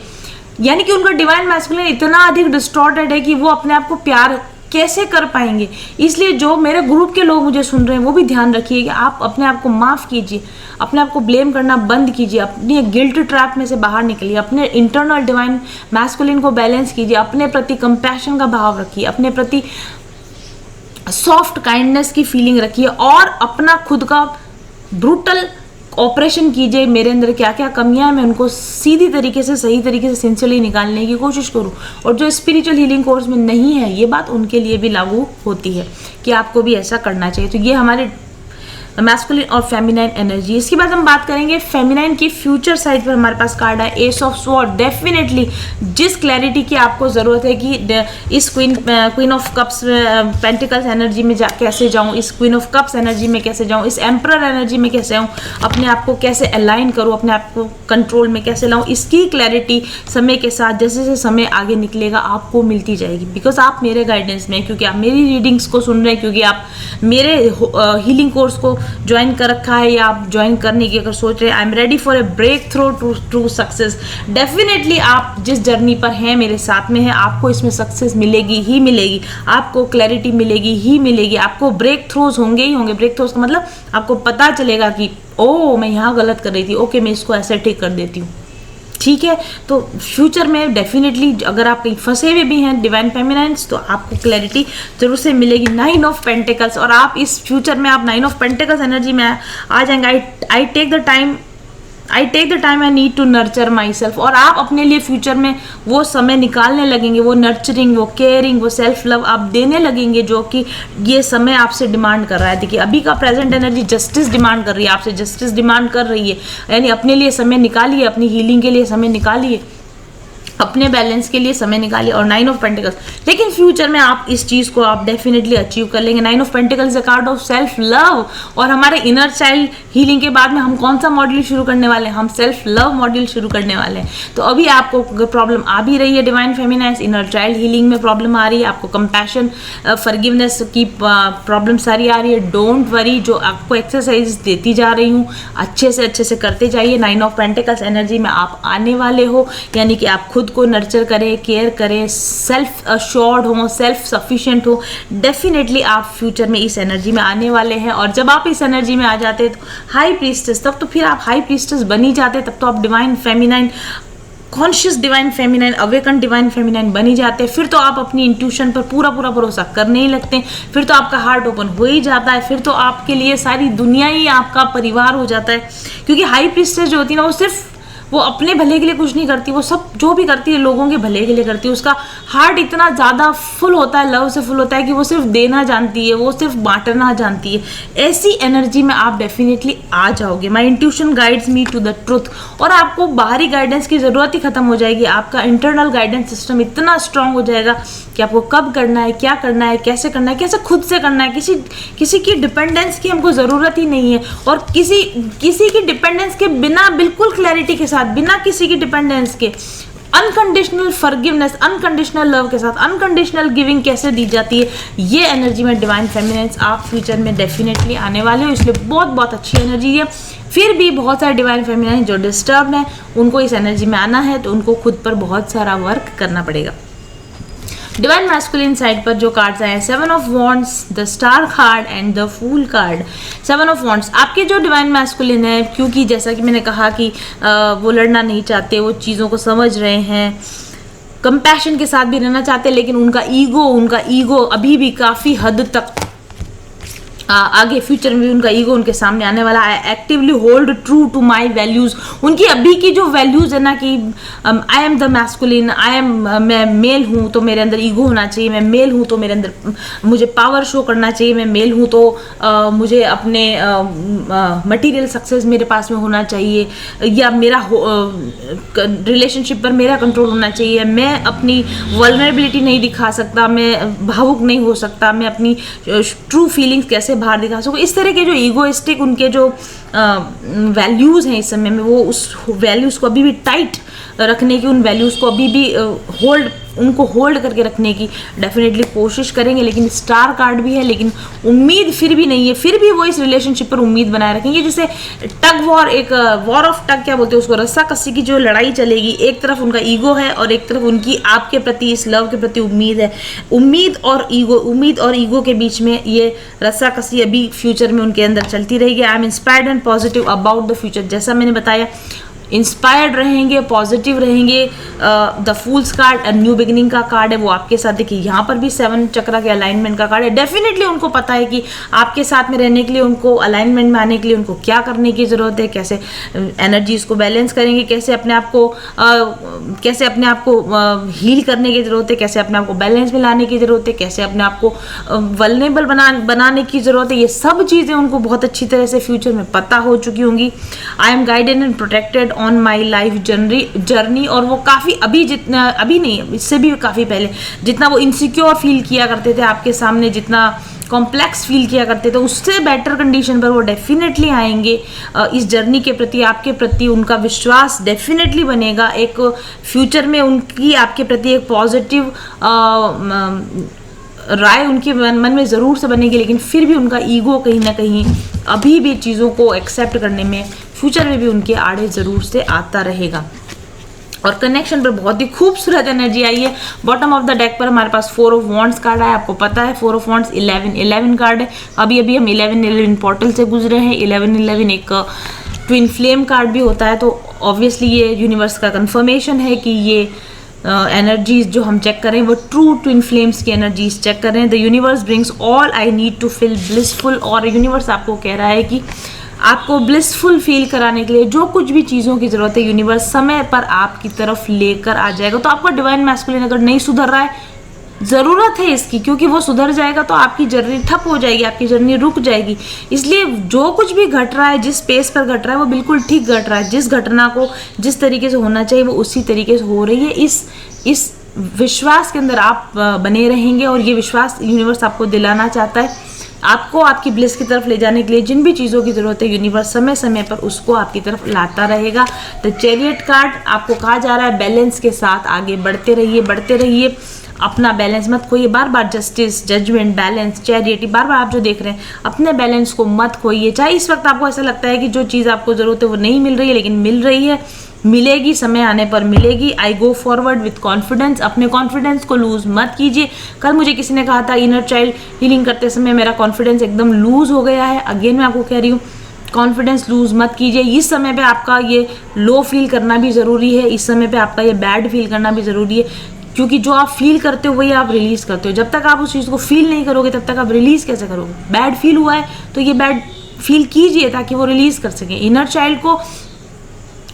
[SPEAKER 1] यानी कि उनका डिवाइन मैस्कुलिन इतना अधिक डिस्टॉर्टेड है कि वो अपने आप को प्यार कैसे कर पाएंगे। इसलिए जो मेरे ग्रुप के लोग मुझे सुन रहे हैं वो भी ध्यान रखिए कि आप अपने आप को माफ़ कीजिए, अपने आप को ब्लेम करना बंद कीजिए, अपनी गिल्ट ट्रैप में से बाहर निकलिए, अपने इंटरनल डिवाइन मैस्कुलिन को बैलेंस कीजिए, अपने प्रति कंपैशन का भाव रखिए, अपने प्रति सॉफ्ट काइंडनेस की फीलिंग रखिए और अपना खुद का ब्रूटल ऑपरेशन कीजिए। मेरे अंदर क्या क्या कमियां हैं, मैं उनको सीधी तरीके से, सही तरीके से, सिंसियरली निकालने की कोशिश करूं। और जो स्पिरिचुअल हीलिंग कोर्स में नहीं है, ये बात उनके लिए भी लागू होती है कि आपको भी ऐसा करना चाहिए। तो ये हमारे मैस्कुलिन और फेमिनाइन एनर्जी। इसके बाद हम बात करेंगे फेमिनाइन की फ्यूचर साइड पर। हमारे पास कार्ड है एस ऑफ स्वॉर्ड। डेफिनेटली जिस क्लैरिटी की आपको ज़रूरत है कि इस queen of cups pentacles energy में कैसे जाऊं, इस क्वीन ऑफ कप्स एनर्जी में कैसे जाऊं, इस एम्परर एनर्जी में कैसे आऊं, अपने आप को कैसे अलाइन करूं, अपने आप को कंट्रोल में कैसे लाऊं, इसकी क्लैरिटी समय के साथ, जैसे जैसे समय आगे निकलेगा, आपको मिलती जाएगी। बिकॉज आप मेरे गाइडेंस में, क्योंकि आप मेरी रीडिंग्स को सुन रहे हैं, क्योंकि आप मेरे हीलिंग कोर्स को ज्वाइन कर रखा है या आप ज्वाइन करने की अगर सोच रहे हैं, I am ready for a breakthrough to success. Definitely आप जिस जर्नी पर हैं, मेरे साथ में हैं, आपको इसमें सक्सेस मिलेगी ही मिलेगी, आपको क्लैरिटी मिलेगी ही मिलेगी, आपको ब्रेक थ्रूज होंगे ही होंगे। ब्रेक थ्रूज का मतलब आपको पता चलेगा कि ओ मैं यहाँ गलत कर रही थी, ओके मैं इसको ऐसे ठीक कर देती हूँ, ठीक है। तो फ्यूचर में डेफिनेटली अगर आप कहीं फंसे हुए भी हैं डिवाइन फेमिनाइन्स, तो आपको क्लैरिटी जरूर से मिलेगी। 9 ऑफ पेंटिकल्स, और आप इस फ्यूचर में आप 9 ऑफ पेंटिकल्स एनर्जी में आ जाएंगे। I take the time I need to nurture my self. और आप अपने लिए फ्यूचर में वो समय निकालने लगेंगे, वो नर्चरिंग, वो केयरिंग, वो सेल्फ लव आप देने लगेंगे, जो कि ये समय आपसे डिमांड कर रहा है। देखिए अभी का प्रेजेंट एनर्जी जस्टिस डिमांड कर रही है, आपसे जस्टिस डिमांड कर रही है, यानी अपने लिए समय निकालिए, अपनी हीलिंग के लिए समय निकालिए, अपने बैलेंस के लिए समय निकालिए। और 9 ऑफ पेंटिकल्स, लेकिन फ्यूचर में आप इस चीज़ को आप डेफिनेटली अचीव कर लेंगे। 9 of pentacles a card of self love. और हमारे इनर चाइल्ड हीलिंग के बाद में हम कौन सा मॉड्यूल शुरू करने वाले हैं? हम सेल्फ लव मॉड्यूल शुरू करने वाले हैं। तो अभी आपको प्रॉब्लम आ भी रही है डिवाइन फेमिनाइन्स, इनर चाइल्ड हीलिंग में प्रॉब्लम आ रही है, आपको कंपैशन फॉरगिवनेस की प्रॉब्लम सारी आ रही है, डोंट वरी, जो आपको एक्सरसाइज देती जा रही हूँ अच्छे से करते जाइए। 9 ऑफ पेंटिकल्स एनर्जी में आप आने वाले हो, यानी कि आप खुद को नर्चर करें, केयर करें, सेल्फ अश्योर्ड हो, सेल्फ सफिशिएंट हो। डेफिनेटली आप फ्यूचर में इस एनर्जी में आने वाले हैं। और जब आप इस एनर्जी में आ जाते हैं तो हाई प्रीस्टेस, तब तो फिर आप हाई प्रीस्टेस बनी जाते, तब तो आप divine feminine, conscious divine feminine, awaken divine feminine बनी जाते हैं। फिर तो आप अपनी इंट्यूशन पर पूरा भरोसा करने ही लगते हैं, फिर तो आपका हार्ट ओपन हो ही जाता है, फिर तो आपके लिए सारी दुनिया ही आपका परिवार हो जाता है। क्योंकि हाई प्रीस्टेस जो होती है ना, वो अपने भले के लिए कुछ नहीं करती, वो सब जो भी करती है लोगों के भले के लिए करती है। उसका हार्ट इतना ज़्यादा फुल होता है, लव से फुल होता है कि वो सिर्फ देना जानती है, वो सिर्फ बांटना जानती है। ऐसी एनर्जी में आप डेफिनेटली आ जाओगे। My intuition guides me to the truth. और आपको बाहरी गाइडेंस की ज़रूरत ही खत्म हो जाएगी। आपका इंटरनल गाइडेंस सिस्टम इतना स्ट्रांग हो जाएगा कि आपको कब करना है, क्या करना है, कैसे करना है, कैसे खुद से करना है। किसी की डिपेंडेंस की हमको ज़रूरत ही नहीं है। और किसी की डिपेंडेंस के बिना, बिल्कुल क्लैरिटी के साथ, बिना किसी की डिपेंडेंस के अनकंडीशनल फॉरगिवनेस, अनकंडीशनल लव के साथ अनकंडीशनल गिविंग कैसे दी जाती है, ये एनर्जी में डिवाइन फेमिनिन्स आप फ्यूचर में डेफिनेटली आने वाले हो, इसलिए बहुत बहुत अच्छी एनर्जी है। फिर भी बहुत सारे डिवाइन फेमिनिन जो डिस्टर्ब हैं उनको इस एनर्जी में आना है, तो उनको खुद पर बहुत सारा वर्क करना पड़ेगा। डिवाइन मैस्कुलिन साइड पर जो कार्ड्स आए हैं, 7 of wands, the star card and the fool card. 7 of wands आपके जो डिवाइन मैस्कुलिन है, क्योंकि जैसा कि मैंने कहा कि वो लड़ना नहीं चाहते, वो चीज़ों को समझ रहे हैं, कंपैशन के साथ भी रहना चाहते हैं, लेकिन उनका ईगो अभी भी काफ़ी हद तक आगे फ्यूचर में भी उनका ईगो उनके सामने आने वाला है। Actively hold true to my values, उनकी अभी की जो वैल्यूज़ है ना कि आई एम द मैस्कुलिन, मैं मेल हूँ तो मेरे अंदर ईगो होना चाहिए, मैं मेल हूँ तो मेरे अंदर मुझे पावर शो करना चाहिए, मैं मेल हूँ तो मुझे अपने मटेरियल सक्सेस मेरे पास में होना चाहिए, या मेरा रिलेशनशिप पर मेरा कंट्रोल होना चाहिए, मैं अपनी वल्नरेबिलिटी नहीं दिखा सकता, मैं भावुक नहीं हो सकता, मैं अपनी ट्रू फीलिंग्स कैसे बाहर दिखा सको। इस तरह के जो ईगोइस्टिक उनके जो वैल्यूज़ हैं इस समय में, वो उस वैल्यूज़ को अभी भी टाइट रखने की, उन वैल्यूज़ को अभी भी उनको होल्ड करके रखने की डेफिनेटली कोशिश करेंगे। लेकिन स्टार कार्ड भी है, लेकिन उम्मीद फिर भी नहीं है, फिर भी वो इस रिलेशनशिप पर उम्मीद बनाए रखेंगे। जैसे टग वॉर, एक वॉर ऑफ टग क्या बोलते हैं उसको, रस्सा कस्सी की जो लड़ाई चलेगी, एक तरफ उनका ईगो है और एक तरफ उनकी आपके प्रति, इस लव के प्रति उम्मीद है। उम्मीद और ईगो के बीच में ये रस्सा कस्सी अभी फ्यूचर में उनके अंदर चलती रहेगी। I am inspired and positive about the future, जैसा मैंने बताया, इंस्पायर्ड रहेंगे, पॉजिटिव रहेंगे। The fools card new beginning का कार्ड है, वो आपके साथ देखिए, यहाँ पर भी 7 चक्र के अलाइनमेंट का कार्ड है। डेफिनेटली उनको पता है कि आपके साथ में रहने के लिए, उनको अलाइनमेंट में आने के लिए उनको क्या करने की ज़रूरत है, कैसे एनर्जीज को बैलेंस करेंगे, कैसे अपने आप को हील करने की ज़रूरत है, कैसे अपने आप को बैलेंस में लाने की ज़रूरत है, कैसे अपने आप को वल्नरेबल बनाने की ज़रूरत है। ये सब चीज़ें उनको बहुत अच्छी तरह से फ्यूचर में पता हो चुकी होंगी। I am guided and protected on my life journey, और वो काफ़ी अभी नहीं, इससे भी काफ़ी पहले जितना वो इनसिक्योर फील किया करते थे आपके सामने, जितना कॉम्प्लेक्स फील किया करते थे, उससे बेटर कंडीशन पर वो डेफिनेटली आएंगे। इस जर्नी के प्रति, आपके प्रति उनका विश्वास डेफिनेटली बनेगा। एक फ्यूचर में उनकी आपके प्रति एक पॉजिटिव राय उनके मन में ज़रूर से बनेगी, लेकिन फिर भी उनका ईगो कहीं ना कहीं अभी भी चीज़ों को एक्सेप्ट करने में फ्यूचर में भी उनके आड़े ज़रूर से आता रहेगा। और कनेक्शन पर बहुत ही खूबसूरत एनर्जी आई है। बॉटम ऑफ द डेक पर हमारे पास 4 ऑफ वॉन्ड्स कार्ड है, आपको पता है 4 ऑफ वॉन्ड्स 11 कार्ड है। अभी हम 11 पोर्टल से गुजरे हैं। 11 एक ट्विन फ्लेम कार्ड भी होता है, तो ऑब्वियसली ये यूनिवर्स का कंफर्मेशन है कि ये एनर्जीज जो हम चेक करें वो ट्रू ट्विन फ्लेम्स की एनर्जीज चेक कर रहे हैं। The universe brings all I need to feel blissful, और यूनिवर्स आपको कह रहा है कि आपको ब्लिसफुल फील कराने के लिए जो कुछ भी चीज़ों की ज़रूरत है, यूनिवर्स समय पर आपकी तरफ लेकर आ जाएगा। तो आपका डिवाइन मैस्कुलिन अगर नहीं सुधर रहा है, ज़रूरत है इसकी, क्योंकि वो सुधर जाएगा तो आपकी जर्नी ठप हो जाएगी, आपकी जर्नी रुक जाएगी। इसलिए जो कुछ भी घट रहा है, जिस पेस पर घट रहा है, वो बिल्कुल ठीक घट रहा है। जिस घटना को जिस तरीके से होना चाहिए वो उसी तरीके से हो रही है। इस विश्वास के अंदर आप बने रहेंगे, और ये विश्वास यूनिवर्स आपको दिलाना चाहता है। आपको आपकी ब्लिस की तरफ ले जाने के लिए जिन भी चीज़ों की ज़रूरत है, यूनिवर्स समय समय पर उसको आपकी तरफ लाता रहेगा। द चैरियट कार्ड आपको कहा जा रहा है बैलेंस के साथ आगे बढ़ते रहिए, अपना बैलेंस मत खोइए। बार बार जस्टिस, जजमेंट, बैलेंस, चैरिटी, बार बार आप जो देख रहे हैं, अपने बैलेंस को मत खोइए। चाहे इस वक्त आपको ऐसा लगता है कि जो चीज़ आपको ज़रूरत है वो नहीं मिल रही है, लेकिन मिल रही है, मिलेगी, समय आने पर मिलेगी। आई गो फॉरवर्ड विथ कॉन्फिडेंस, अपने कॉन्फिडेंस को लूज मत कीजिए। कल मुझे किसी ने कहा था इनर चाइल्ड हीलिंग करते समय मेरा कॉन्फिडेंस एकदम लूज हो गया है। अगेन मैं आपको कह रही हूँ, कॉन्फिडेंस लूज मत कीजिए। इस समय पे आपका ये लो फील करना भी ज़रूरी है, इस समय पे आपका ये बैड फील करना भी ज़रूरी है, क्योंकि जो आप फील करते हो वही आप रिलीज करते हो। जब तक आप उस चीज़ को फील नहीं करोगे तब तक आप रिलीज कैसे करोगे। बैड फील हुआ है तो ये बैड फील कीजिए ताकि वो रिलीज कर सके। इनर चाइल्ड को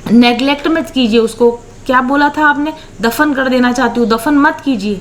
[SPEAKER 1] नेग्लेक्ट मत कीजिए, उसको क्या बोला था आपने, दफन कर देना चाहती हूँ, दफन मत कीजिए,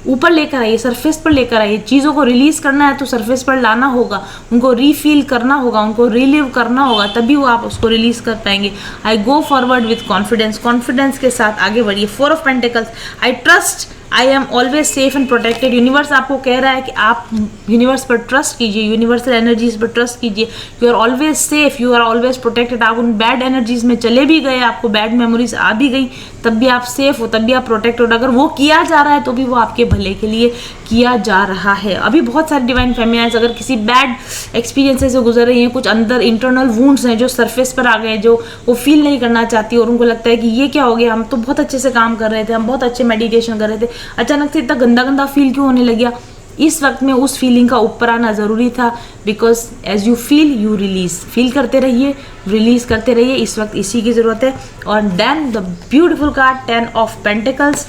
[SPEAKER 1] ऊपर लेकर आइए, सरफेस पर लेकर आइए। चीज़ों को रिलीज करना है तो सरफेस पर लाना होगा, उनको रीफील करना होगा, उनको रिलीव करना होगा, तभी वो आप उसको रिलीज कर पाएंगे। I go forward with confidence, confidence के साथ आगे बढ़िए। 4 of pentacles, I trust I am always safe and protected. Universe आपको कह रहा है कि आप यूनिवर्स पर ट्रस्ट कीजिए, यूनिवर्सल एनर्जीज पर ट्रस्ट कीजिए। You are always safe, you are always protected. आप उन बैड एनर्जीज में चले भी गए, आपको बैड मेमोरीज आ भी गई, तब भी आप सेफ हो, तब भी आप प्रोटेक्ट हो। अगर वो किया जा रहा है तो भी वो आपके भले के लिए किया जा रहा है। अभी बहुत सारे डिवाइन फेमिनाइन्स अगर किसी बैड एक्सपीरियंसेस से गुजर रही हैं, कुछ अंदर इंटरनल वुंड्स हैं जो सरफेस पर आ गए, जो वो फील नहीं करना चाहती और उनको लगता है कि ये क्या हो गया, हम तो बहुत अच्छे से काम कर रहे थे, हम बहुत अच्छे मेडिटेशन कर रहे थे, अचानक से इतना गंदा गंदा फील क्यों होने लग गया। इस वक्त में उस फीलिंग का ऊपर आना ज़रूरी था, because as you feel you release. Feel करते रहिए, रिलीज करते रहिए, इस वक्त इसी की ज़रूरत है। और then the beautiful card 10 of pentacles,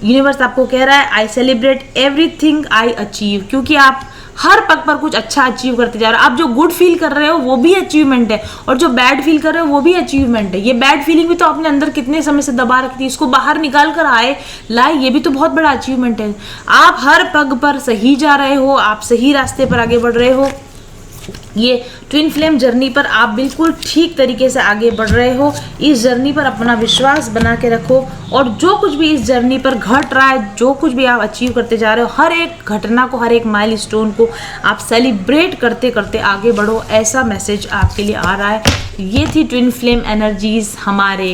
[SPEAKER 1] universe आपको कह रहा है I celebrate everything I achieve, क्योंकि आप हर पग पर कुछ अच्छा अचीव करते जा रहे हो। आप जो गुड फील कर रहे हो वो भी अचीवमेंट है, और जो बैड फील कर रहे हो वो भी अचीवमेंट है। ये बैड फीलिंग भी तो अपने अंदर कितने समय से दबा रखी थी, इसको बाहर निकाल कर लाए, ये भी तो बहुत बड़ा अचीवमेंट है। आप हर पग पर सही जा रहे हो, आप सही रास्ते पर आगे बढ़ रहे हो। ये ट्विन फ्लेम जर्नी पर आप बिल्कुल ठीक तरीके से आगे बढ़ रहे हो। इस जर्नी पर अपना विश्वास बना के रखो, और जो कुछ भी इस जर्नी पर घट रहा है, जो कुछ भी आप अचीव करते जा रहे हो, हर एक घटना को, हर एक माइलस्टोन को आप सेलिब्रेट करते करते आगे बढ़ो, ऐसा मैसेज आपके लिए आ रहा है। ये थी ट्विन फ्लेम एनर्जीज, हमारे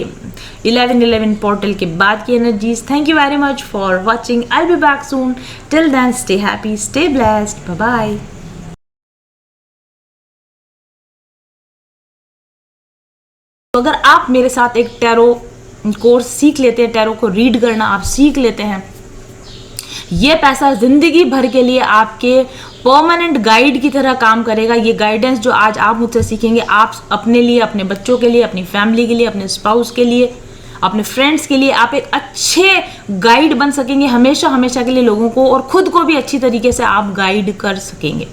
[SPEAKER 1] 11/11 पोर्टल के बाद की energies. Thank you very much for watching. I will be back soon. Till then stay happy, stay blessed, bye bye. अगर आप मेरे साथ एक टैरो कोर्स सीख लेते हैं, टैरो को रीड करना आप सीख लेते हैं, ये पैसा जिंदगी भर के लिए आपके परमानेंट गाइड की तरह काम करेगा। ये गाइडेंस जो आज आप मुझसे सीखेंगे, आप अपने लिए, अपने बच्चों के लिए, अपनी फैमिली के लिए, अपने स्पाउस के लिए, अपने फ्रेंड्स के लिए आप एक अच्छे गाइड बन सकेंगे हमेशा हमेशा के लिए लोगों को, और खुद को भी अच्छी तरीके से आप गाइड कर सकेंगे।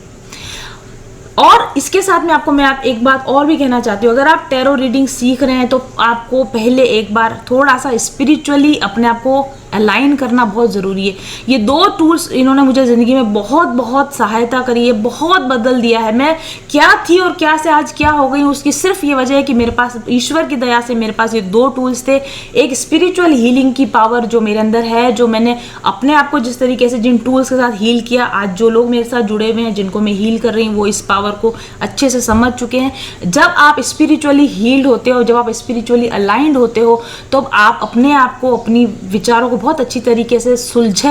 [SPEAKER 1] और इसके साथ में आपको मैं एक बात और भी कहना चाहती हूँ, अगर आप टैरो रीडिंग सीख रहे हैं तो आपको पहले एक बार थोड़ा सा स्पिरिचुअली अपने आप को अलाइन करना बहुत ज़रूरी है। ये 2 टूल्स इन्होंने मुझे ज़िंदगी में बहुत बहुत सहायता करी है, बहुत बदल दिया है। मैं क्या थी और क्या से आज क्या हो गई हूँ, उसकी सिर्फ ये वजह है कि मेरे पास ईश्वर की दया से मेरे पास ये 2 टूल्स थे। एक स्पिरिचुअल हीलिंग की पावर जो मेरे अंदर है, जो मैंने अपने आप को जिस तरीके से जिन टूल्स के साथ हील किया, आज जो लोग मेरे साथ जुड़े हुए हैं, जिनको मैं हील कर रही हूँ, वो इस पावर को अच्छे से समझ चुके हैं। जब आप स्पिरिचुअली हील्ड होते हो, जब आप स्पिरिचुअली अलाइंड होते हो, तो आप अपने आप को, अपनी विचारों को बहुत अच्छी तरीके से सुलझे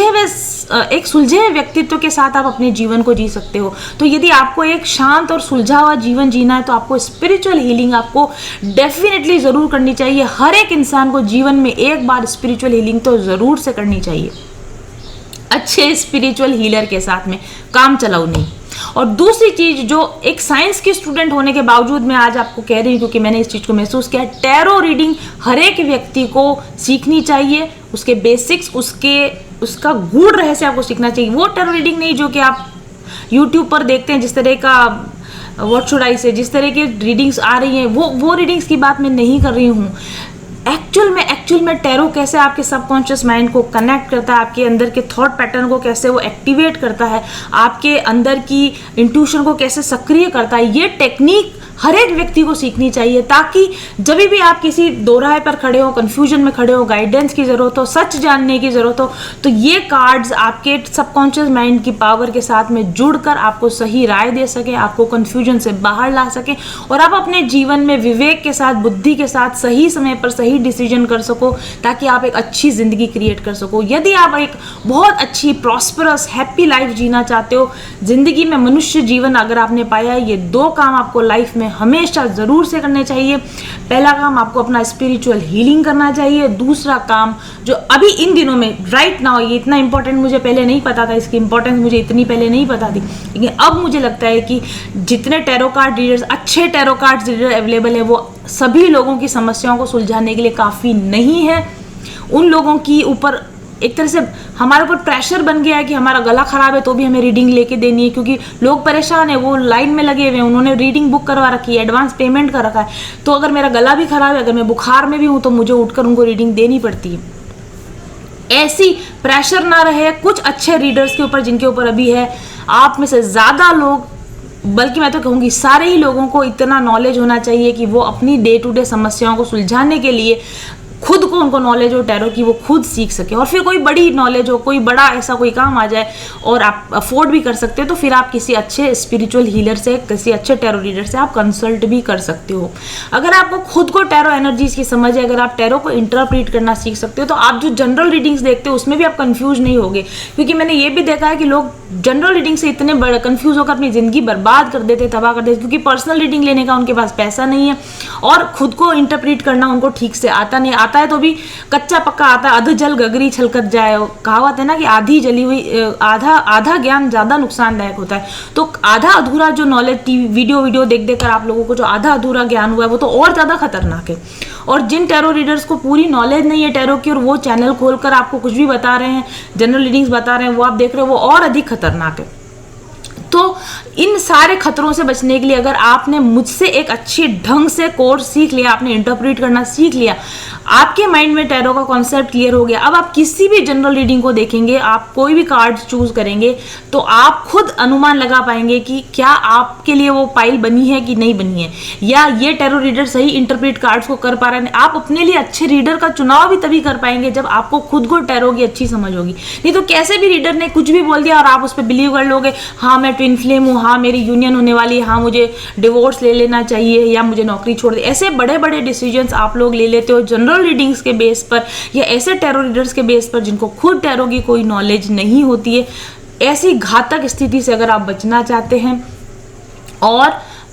[SPEAKER 1] हुए व्यक्तित्व के साथ आप अपने जीवन को जी सकते हो। तो यदि आपको एक शांत और सुलझा हुआ जीवन जीना है तो आपको स्पिरिचुअल हीलिंग आपको डेफिनेटली ज़रूर करनी चाहिए। हर एक इंसान को जीवन में एक बार स्पिरिचुअल हीलिंग तो ज़रूर से करनी चाहिए, अच्छे स्पिरिचुअल हीलर के साथ में, काम चलाओ नहीं। और दूसरी चीज जो एक साइंस के स्टूडेंट होने के बावजूद मैं आज आपको कह रही हूँ, क्योंकि मैंने इस चीज को महसूस किया, टैरो रीडिंग हर एक व्यक्ति को सीखनी चाहिए। उसके बेसिक्स, उसका गूढ़ रहस्य आपको सीखना चाहिए। वो टैरो रीडिंग नहीं जो कि आप यूट्यूब पर देखते हैं, जिस तरह का व्हाट शुड आई से, जिस तरह की रीडिंग्स आ रही हैं, वो रीडिंग्स की बात मैं नहीं कर रही हूँ। एक्चुअल में टैरो कैसे आपके सबकॉन्शियस माइंड को कनेक्ट करता है, आपके अंदर के थॉट पैटर्न को कैसे वो एक्टिवेट करता है, आपके अंदर की इंट्यूशन को कैसे सक्रिय करता है, ये टेक्निक हर एक व्यक्ति को सीखनी चाहिए, ताकि जब भी आप किसी दोराहे पर खड़े हो, कंफ्यूजन में खड़े हो, गाइडेंस की ज़रूरत हो, सच जानने की ज़रूरत हो, तो ये कार्ड्स आपके सबकॉन्शियस माइंड की पावर के साथ में जुड़कर आपको सही राय दे सके, आपको कंफ्यूजन से बाहर ला सके, और आप अपने जीवन में विवेक के साथ, बुद्धि के साथ सही समय पर सही डिसीजन कर सको, ताकि आप एक अच्छी ज़िंदगी क्रिएट कर सको। यदि आप एक बहुत अच्छी प्रॉस्परस हैप्पी लाइफ जीना चाहते हो, ज़िंदगी में मनुष्य जीवन अगर आपने पाया है, ये 2 काम आपको लाइफ में हमेशा ज़रूर से करने चाहिए। पहला काम, आपको अपना स्पिरिचुअल हीलिंग करना चाहिए। दूसरा काम जो अभी इन दिनों में राइट नाउ, ये इतना इंपॉर्टेंट मुझे पहले नहीं पता था, इसकी इंपॉर्टेंस मुझे इतनी पहले नहीं पता थी, लेकिन अब मुझे लगता है कि जितने टैरो कार्ड रीडर्स, अच्छे टैरो कार्ड रीडर अवेलेबल है, वो सभी लोगों की समस्याओं को सुलझाने के लिए काफ़ी नहीं है। उन लोगों की ऊपर एक तरह से हमारे ऊपर प्रेशर बन गया है कि हमारा गला खराब है तो भी हमें रीडिंग लेके देनी है, क्योंकि लोग परेशान है, वो लाइन में लगे हुए हैं, उन्होंने रीडिंग बुक करवा रखी है, एडवांस पेमेंट कर रखा है, तो अगर मेरा गला भी खराब है, अगर मैं बुखार में भी हूँ, तो मुझे उठकर उनको रीडिंग देनी पड़ती है। ऐसी प्रेशर ना रहे कुछ अच्छे रीडर्स के ऊपर, जिनके ऊपर अभी है। आप में से ज़्यादा लोग, बल्कि मैं तो कहूँगी सारे ही लोगों को इतना नॉलेज होना चाहिए कि वो अपनी डे टू डे समस्याओं को सुलझाने के लिए खुद को उनको नॉलेज हो टैरो की, वो खुद सीख सके। और फिर कोई बड़ी नॉलेज हो, कोई बड़ा ऐसा कोई काम आ जाए और आप अफोर्ड भी कर सकते हो, तो फिर आप किसी अच्छे स्पिरिचुअल हीलर से, किसी अच्छे टैरो रीडर से आप कंसल्ट भी कर सकते हो। अगर आपको खुद को टैरो एनर्जीज की समझ है, अगर आप टैरो को इंटरप्रेट करना सीख सकते हो, तो आप जो जनरल रीडिंग्स देखते हो उसमें भी आप कंफ्यूज नहीं होगे। क्योंकि मैंने ये भी देखा है कि लोग जनरल रीडिंग से इतने बड़े कंफ्यूज होकर अपनी जिंदगी बर्बाद कर देते, तबाह कर देते, क्योंकि पर्सनल रीडिंग लेने का उनके पास पैसा नहीं है और खुद को इंटरप्रेट करना उनको ठीक से आता नहीं। आता है तो भी कच्चा पक्का आता है, अध जल गगरी छलकत जाए, कहावत है ना कि आधी जली हुई, आधा ज्ञान ज्यादा नुकसानदायक होता है। तो आधा अधूरा जो नॉलेज वीडियो देख देकर आप लोगों को जो आधा अधूरा ज्ञान हुआ है, वो तो और ज्यादा खतरनाक है। और जिन टैरो रीडर्स को पूरी नॉलेज नहीं है टैरो की और वो चैनल खोलकर आपको कुछ भी बता रहे हैं, जनरल रीडिंग्स बता रहे हैं, वो आप देख रहे हो, वो और अधिक खतरनाक है। तो इन सारे खतरों से बचने के लिए अगर आपने मुझसे एक अच्छी ढंग से कोर्स सीख लिया, आपने इंटरप्रेट करना सीख लिया, आपके माइंड में टैरो का कॉन्सेप्ट क्लियर हो गया, अब आप किसी भी जनरल रीडिंग को देखेंगे, आप कोई भी कार्ड चूज करेंगे तो आप खुद अनुमान लगा पाएंगे कि क्या आपके लिए वो पाइल बनी है कि नहीं बनी है, या ये टैरो रीडर सही इंटरप्रेट कार्ड्स को कर पा रहे हैं। आप अपने लिए अच्छे रीडर का चुनाव भी तभी कर पाएंगे जब आपको खुद को टैरो की अच्छी समझ होगी। नहीं तो कैसे भी रीडर ने कुछ भी बोल दिया और आप उस पर बिलीव कर लोगे, हाँ मैं ट्विन फ्लेम हूँ, हाँ मेरी यूनियन होने वाली है, हाँ मुझे डिवोर्स ले लेना चाहिए, या मुझे नौकरी छोड़ दे। ऐसे बड़े बड़े डिसीजंस आप लोग ले लेते हो जनरल रीडिंग्स के बेस पर, या ऐसे टैरो रीडर्स के बेस पर जिनको खुद टैरो की कोई नॉलेज नहीं होती है। ऐसी घातक स्थिति से अगर आप बचना चाहते हैं और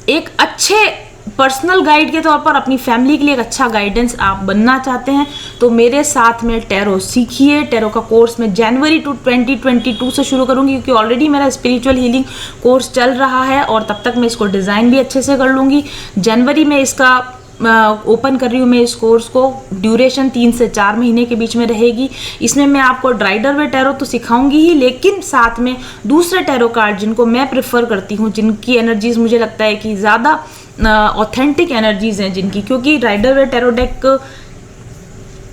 [SPEAKER 1] एक अच्छे पर्सनल गाइड के तौर पर अपनी फैमिली के लिए एक अच्छा गाइडेंस आप बनना चाहते हैं, तो मेरे साथ में टैरो सीखिए। टैरो का कोर्स मैं जनवरी 2022 से शुरू करूंगी, क्योंकि ऑलरेडी मेरा स्पिरिचुअल हीलिंग कोर्स चल रहा है और तब तक मैं इसको डिज़ाइन भी अच्छे से कर लूँगी। जनवरी में इसका ओपन कर रही हूँ मैं इस कोर्स को। ड्यूरेशन 3 से 4 महीने के बीच में रहेगी। इसमें मैं आपको राइडर वे टैरो तो सिखाऊंगी ही, लेकिन साथ में दूसरे टैरो कार्ड जिनको मैं प्रेफर करती हूँ, जिनकी एनर्जीज मुझे लगता है कि ज़्यादा ऑथेंटिक एनर्जीज हैं जिनकी, क्योंकि राइडर वे टैरो डेक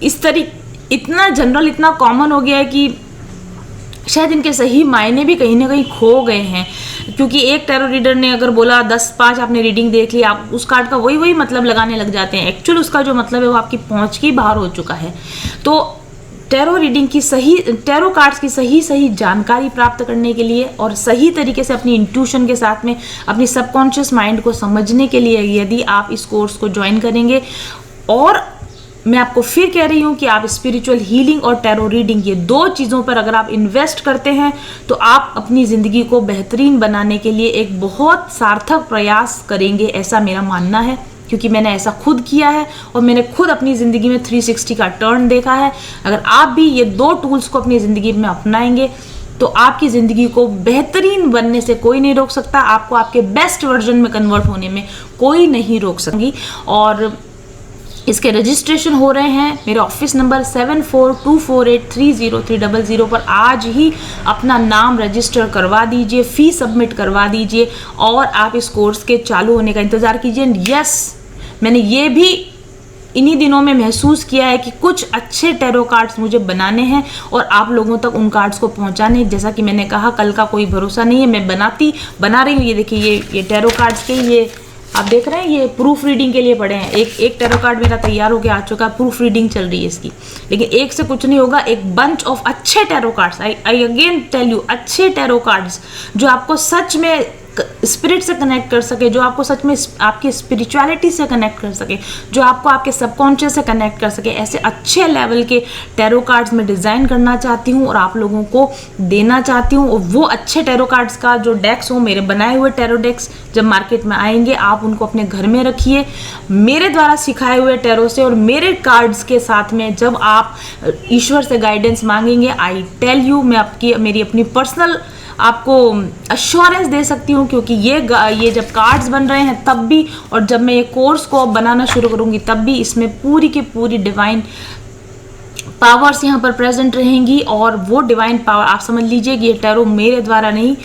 [SPEAKER 1] इस तरीके इतना जनरल, इतना कॉमन हो गया है कि शायद इनके सही मायने भी कहीं ना कहीं खो गए हैं। क्योंकि एक टैरो रीडर ने अगर बोला 10-5 आपने रीडिंग देख ली, आप उस कार्ड का वही मतलब लगाने लग जाते हैं। एक्चुअल उसका जो मतलब है वो आपकी पहुंच के बाहर हो चुका है। तो टैरो रीडिंग की टैरो कार्ड्स की सही जानकारी प्राप्त करने के लिए और सही तरीके से अपनी इंट्यूशन के साथ में अपनी सबकॉन्शियस माइंड को समझने के लिए यदि आप इस कोर्स को ज्वाइन करेंगे, और मैं आपको फिर कह रही हूँ कि आप स्पिरिचुअल हीलिंग और टैरो रीडिंग, ये 2 चीज़ों पर अगर आप इन्वेस्ट करते हैं तो आप अपनी ज़िंदगी को बेहतरीन बनाने के लिए एक बहुत सार्थक प्रयास करेंगे, ऐसा मेरा मानना है। क्योंकि मैंने ऐसा खुद किया है और मैंने खुद अपनी ज़िंदगी में 360 का टर्न देखा है। अगर आप भी ये 2 टूल्स को अपनी ज़िंदगी में अपनाएंगे तो आपकी ज़िंदगी को बेहतरीन बनने से कोई नहीं रोक सकता, आपको आपके बेस्ट वर्जन में कन्वर्ट होने में कोई नहीं रोक सकेगी। और इसके रजिस्ट्रेशन हो रहे हैं मेरे ऑफिस नंबर 7424830300 पर। आज ही अपना नाम रजिस्टर करवा दीजिए, फी सबमिट करवा दीजिए और आप इस कोर्स के चालू होने का इंतज़ार कीजिए। यस, मैंने ये भी इन्हीं दिनों में महसूस किया है कि कुछ अच्छे टैरो कार्ड्स मुझे बनाने हैं और आप लोगों तक उन कार्ड्स को पहुंचाने। जैसा कि मैंने कहा, कल का कोई भरोसा नहीं है, मैं बना रही हूँ। ये देखिए, ये टैरो कार्ड्स के ये आप देख रहे हैं, ये प्रूफ रीडिंग के लिए पड़े हैं। एक टैरो कार्ड मेरा तैयार होकर आ चुका है, प्रूफ रीडिंग चल रही है इसकी। लेकिन एक से कुछ नहीं होगा, एक बंच ऑफ अच्छे tarot cards, I again tell you, अच्छे टैरो कार्ड्स जो आपको सच में स्पिरिट से कनेक्ट कर सके, जो आपको सच में आपकी स्पिरिचुअलिटी से कनेक्ट कर सके, जो आपको आपके सबकॉन्शियस से कनेक्ट कर सके, ऐसे अच्छे लेवल के टैरो कार्ड्स मैं डिज़ाइन करना चाहती हूँ और आप लोगों को देना चाहती हूँ। और वो अच्छे टैरो कार्ड्स का जो डेक्स हो, मेरे बनाए हुए टैरो डेक्स जब मार्केट में आएंगे, आप उनको अपने घर में रखिए मेरे द्वारा सिखाए हुए टैरो से। और मेरे कार्ड्स के साथ में जब आप ईश्वर से गाइडेंस मांगेंगे, आई टेल यू, मैं मेरी अपनी पर्सनल आपको अश्योरेंस दे सकती हूँ, क्योंकि ये जब कार्ड्स बन रहे हैं तब भी, और जब मैं ये कोर्स को बनाना शुरू करूँगी तब भी, इसमें पूरी की पूरी डिवाइन पावर्स यहाँ पर प्रेजेंट रहेंगी। और वो डिवाइन पावर आप समझ लीजिए कि ये टैरो मेरे द्वारा नहीं,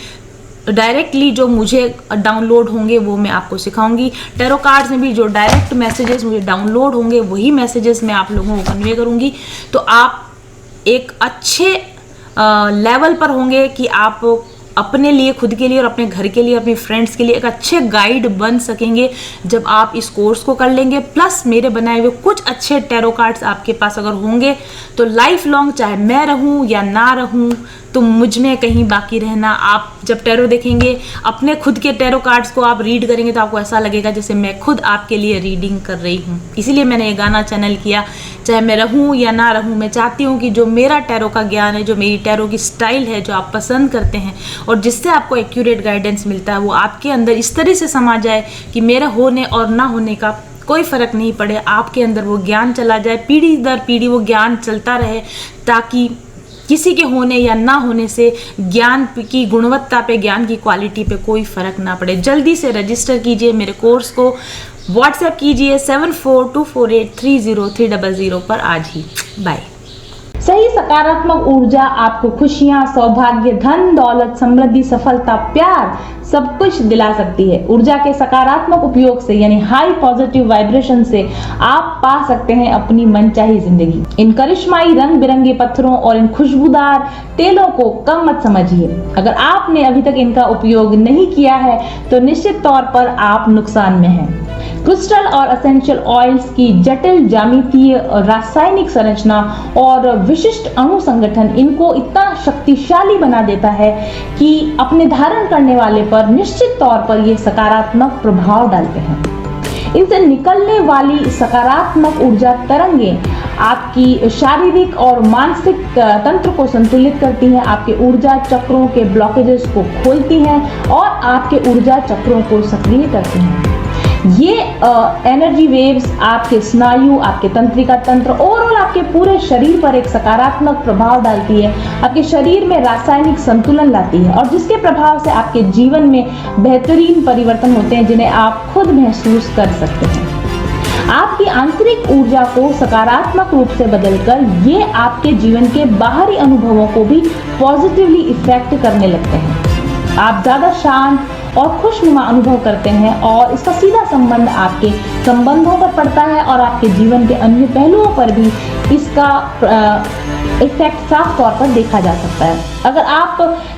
[SPEAKER 1] डायरेक्टली जो मुझे डाउनलोड होंगे वो मैं आपको सिखाऊंगी। टैरो कार्ड्स में भी जो डायरेक्ट मैसेजेस मुझे डाउनलोड होंगे वही मैसेजेस मैं आप लोगों को कन्वे करूँगी। तो आप एक अच्छे लेवल पर होंगे कि आप अपने लिए, खुद के लिए और अपने घर के लिए, अपने फ्रेंड्स के लिए एक अच्छे गाइड बन सकेंगे जब आप इस कोर्स को कर लेंगे। प्लस मेरे बनाए हुए कुछ अच्छे टैरो कार्ड्स आपके पास अगर होंगे तो लाइफ लॉन्ग, चाहे मैं रहूं या ना रहूं, तो मुझ में कहीं बाकी रहना। आप जब टैरो देखेंगे, अपने खुद के टैरो कार्ड्स को आप रीड करेंगे तो आपको ऐसा लगेगा जैसे मैं खुद आपके लिए रीडिंग कर रही हूँ। इसीलिए मैंने ये गाना चैनल किया, चाहे मैं रहूँ या ना रहूँ। मैं चाहती हूँ कि जो मेरा टैरो का ज्ञान है, जो मेरी टैरो की स्टाइल है, जो आप पसंद करते हैं और जिससे आपको एक्यूरेट गाइडेंस मिलता है, वो आपके अंदर इस तरह से समा जाए कि मेरा होने और ना होने का कोई फर्क नहीं पड़े। आपके अंदर वो ज्ञान चला जाए, पीढ़ी दर पीढ़ी वो ज्ञान चलता रहे, ताकि किसी के होने या ना होने से ज्ञान की गुणवत्ता पे, ज्ञान की क्वालिटी पे कोई फर्क ना पड़े। जल्दी से रजिस्टर कीजिए मेरे कोर्स को, व्हाट्सएप कीजिए 7424830300 पर आज ही। बाय।
[SPEAKER 2] सही सकारात्मक ऊर्जा आपको खुशियां, सौभाग्य, धन, दौलत, समृद्धि, सफलता, प्यार सब कुछ दिला सकती है। ऊर्जा के सकारात्मक उपयोग से यानी हाई पॉजिटिव वाइब्रेशन से आप पा सकते हैं अपनी मनचाही जिंदगी। इन करिश्माई रंग बिरंगे पत्थरों और इन खुशबूदार तेलों को कम मत समझिए। अगर आपने अभी तक इनका उपयोग नहीं किया है तो निश्चित तौर पर आप नुकसान में हैं। क्रिस्टल और एसेंशियल ऑयल्स की जटिल ज्यामितीय, रासायनिक संरचना और विशिष्ट अणु संगठन इनको इतना शक्तिशाली बना देता है कि अपने धारण करने वाले पर निश्चित तौर पर ये सकारात्मक प्रभाव डालते हैं। इनसे निकलने वाली सकारात्मक ऊर्जा तरंगे आपकी शारीरिक और मानसिक तंत्र को संतुलित करती हैं, आपके ऊर्जा चक्रों के ब्लॉकेजेस को खोलती हैं और आपके ऊर्जा चक्रों को सक्रिय करती हैं। ये एनर्जी वेव्स आपके स्नायु, आपके तंत्रिका तंत्र, ओवरऑल आपके पूरे शरीर पर एक सकारात्मक प्रभाव डालती है, आपके शरीर में रासायनिक संतुलन लाती है और जिसके प्रभाव से आपके जीवन में बेहतरीन परिवर्तन होते हैं जिन्हें आप खुद महसूस कर सकते हैं। आपकी आंतरिक ऊर्जा को सकारात्मक रूप से बदलकर ये आपके जीवन के बाहरी अनुभवों को भी पॉजिटिवली इफेक्ट करने लगते हैं। आप ज्यादा शांत और खुशनुमा अनुभव करते हैं और इसका सीधा संबंध आपके संबंधों पर पड़ता है और आपके जीवन के अन्य पहलुओं पर भी इसका इफेक्ट साफ तौर पर देखा जा सकता है। अगर आप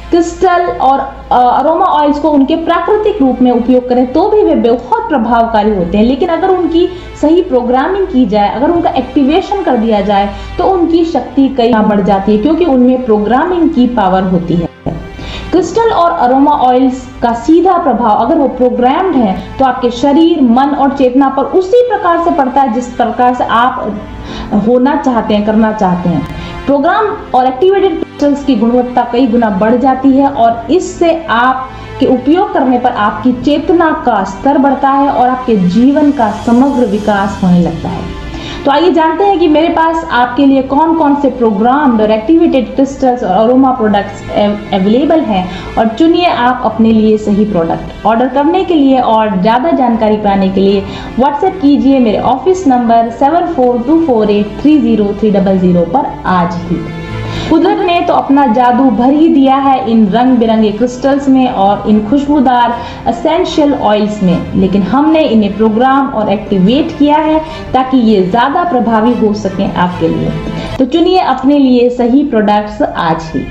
[SPEAKER 2] क्रिस्टल और अरोमा ऑयल्स को उनके प्राकृतिक रूप में उपयोग करें तो भी वे बहुत प्रभावकारी होते हैं, लेकिन अगर उनकी सही प्रोग्रामिंग की जाए, अगर उनका एक्टिवेशन कर दिया जाए तो उनकी शक्ति कई गुना बढ़ जाती है, क्योंकि उनमें प्रोग्रामिंग की पावर होती है। क्रिस्टल और अरोमा ऑयल्स का सीधा प्रभाव अगर वो प्रोग्राम्ड है तो आपके शरीर, मन और चेतना पर उसी प्रकार से पड़ता है जिस प्रकार से आप होना चाहते हैं, करना चाहते हैं। प्रोग्राम और एक्टिवेटेड क्रिस्टल्स की गुणवत्ता कई गुना बढ़ जाती है और इससे आप के उपयोग करने पर आपकी चेतना का स्तर बढ़ता है और आपके जीवन का समग्र विकास होने लगता है। तो आइए जानते हैं कि मेरे पास आपके लिए कौन कौन से प्रोग्राम्ड और एक्टिवेटेड क्रिस्टल्स और अरोमा प्रोडक्ट्स अवेलेबल हैं और चुनिए आप अपने लिए सही प्रोडक्ट। ऑर्डर करने के लिए और ज़्यादा जानकारी पाने के लिए व्हाट्सएप कीजिए मेरे ऑफिस नंबर 7424830300 पर आज ही। कुदरत ने तो अपना जादू भर ही दिया है इन रंग बिरंगे क्रिस्टल्स में और इन खुशबूदार एसेंशियल ऑयल्स में, लेकिन हमने इन्हें प्रोग्राम और एक्टिवेट किया है ताकि ये ज़्यादा प्रभावी हो सकें आपके लिए। तो चुनिए अपने लिए सही प्रोडक्ट्स आज ही।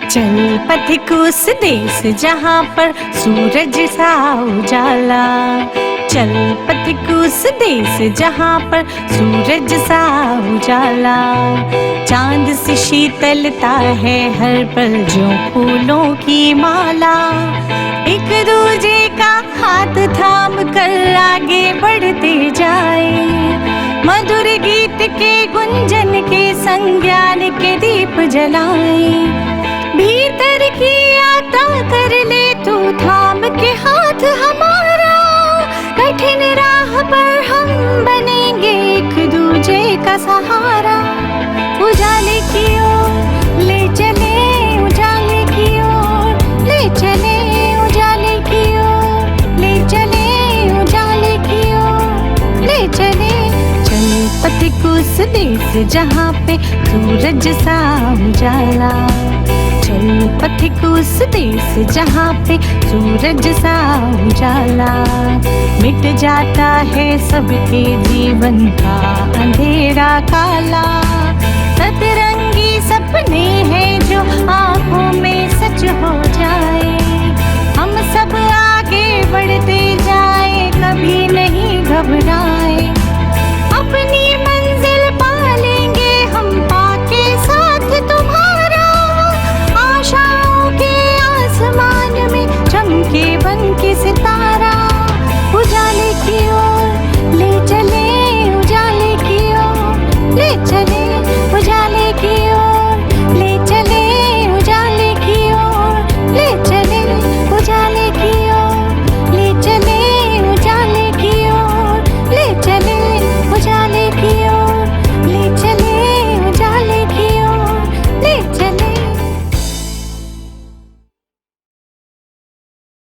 [SPEAKER 3] चल पथिक उस देश जहाँ पर सूरज सा उजाला, चल पथिक उस देश जहाँ पर सूरज सा उजाला, चांद से शीतलता है हर पल जो फूलों की माला, एक दूजे का हाथ थाम कर आगे बढ़ते जाए, मधुर गीत के गुंजन के संग ज्ञान के दीप जलाए, भीतर की यात्रा कर ले तू थाम के हाथ हमारा, कठिन राह पर हम बनेंगे एक दूजे का सहारा, उजाले की ओर ले चले, उजाले की ओर ले चले, उजाले की ओर ले चले, उजाले की ओर ले चले, चल पथिक उस देश जहाँ पे सूरज सा उजाला, चल चल पथिक उस देश जहाँ पे सूरज सा उजाला, मिट जाता है सबके जीवन का अंधेरा काला। सतरंगी सपने हैं जो आँखों में सच हो जाए, हम सब आगे बढ़ते जाए, कभी नहीं घबराए।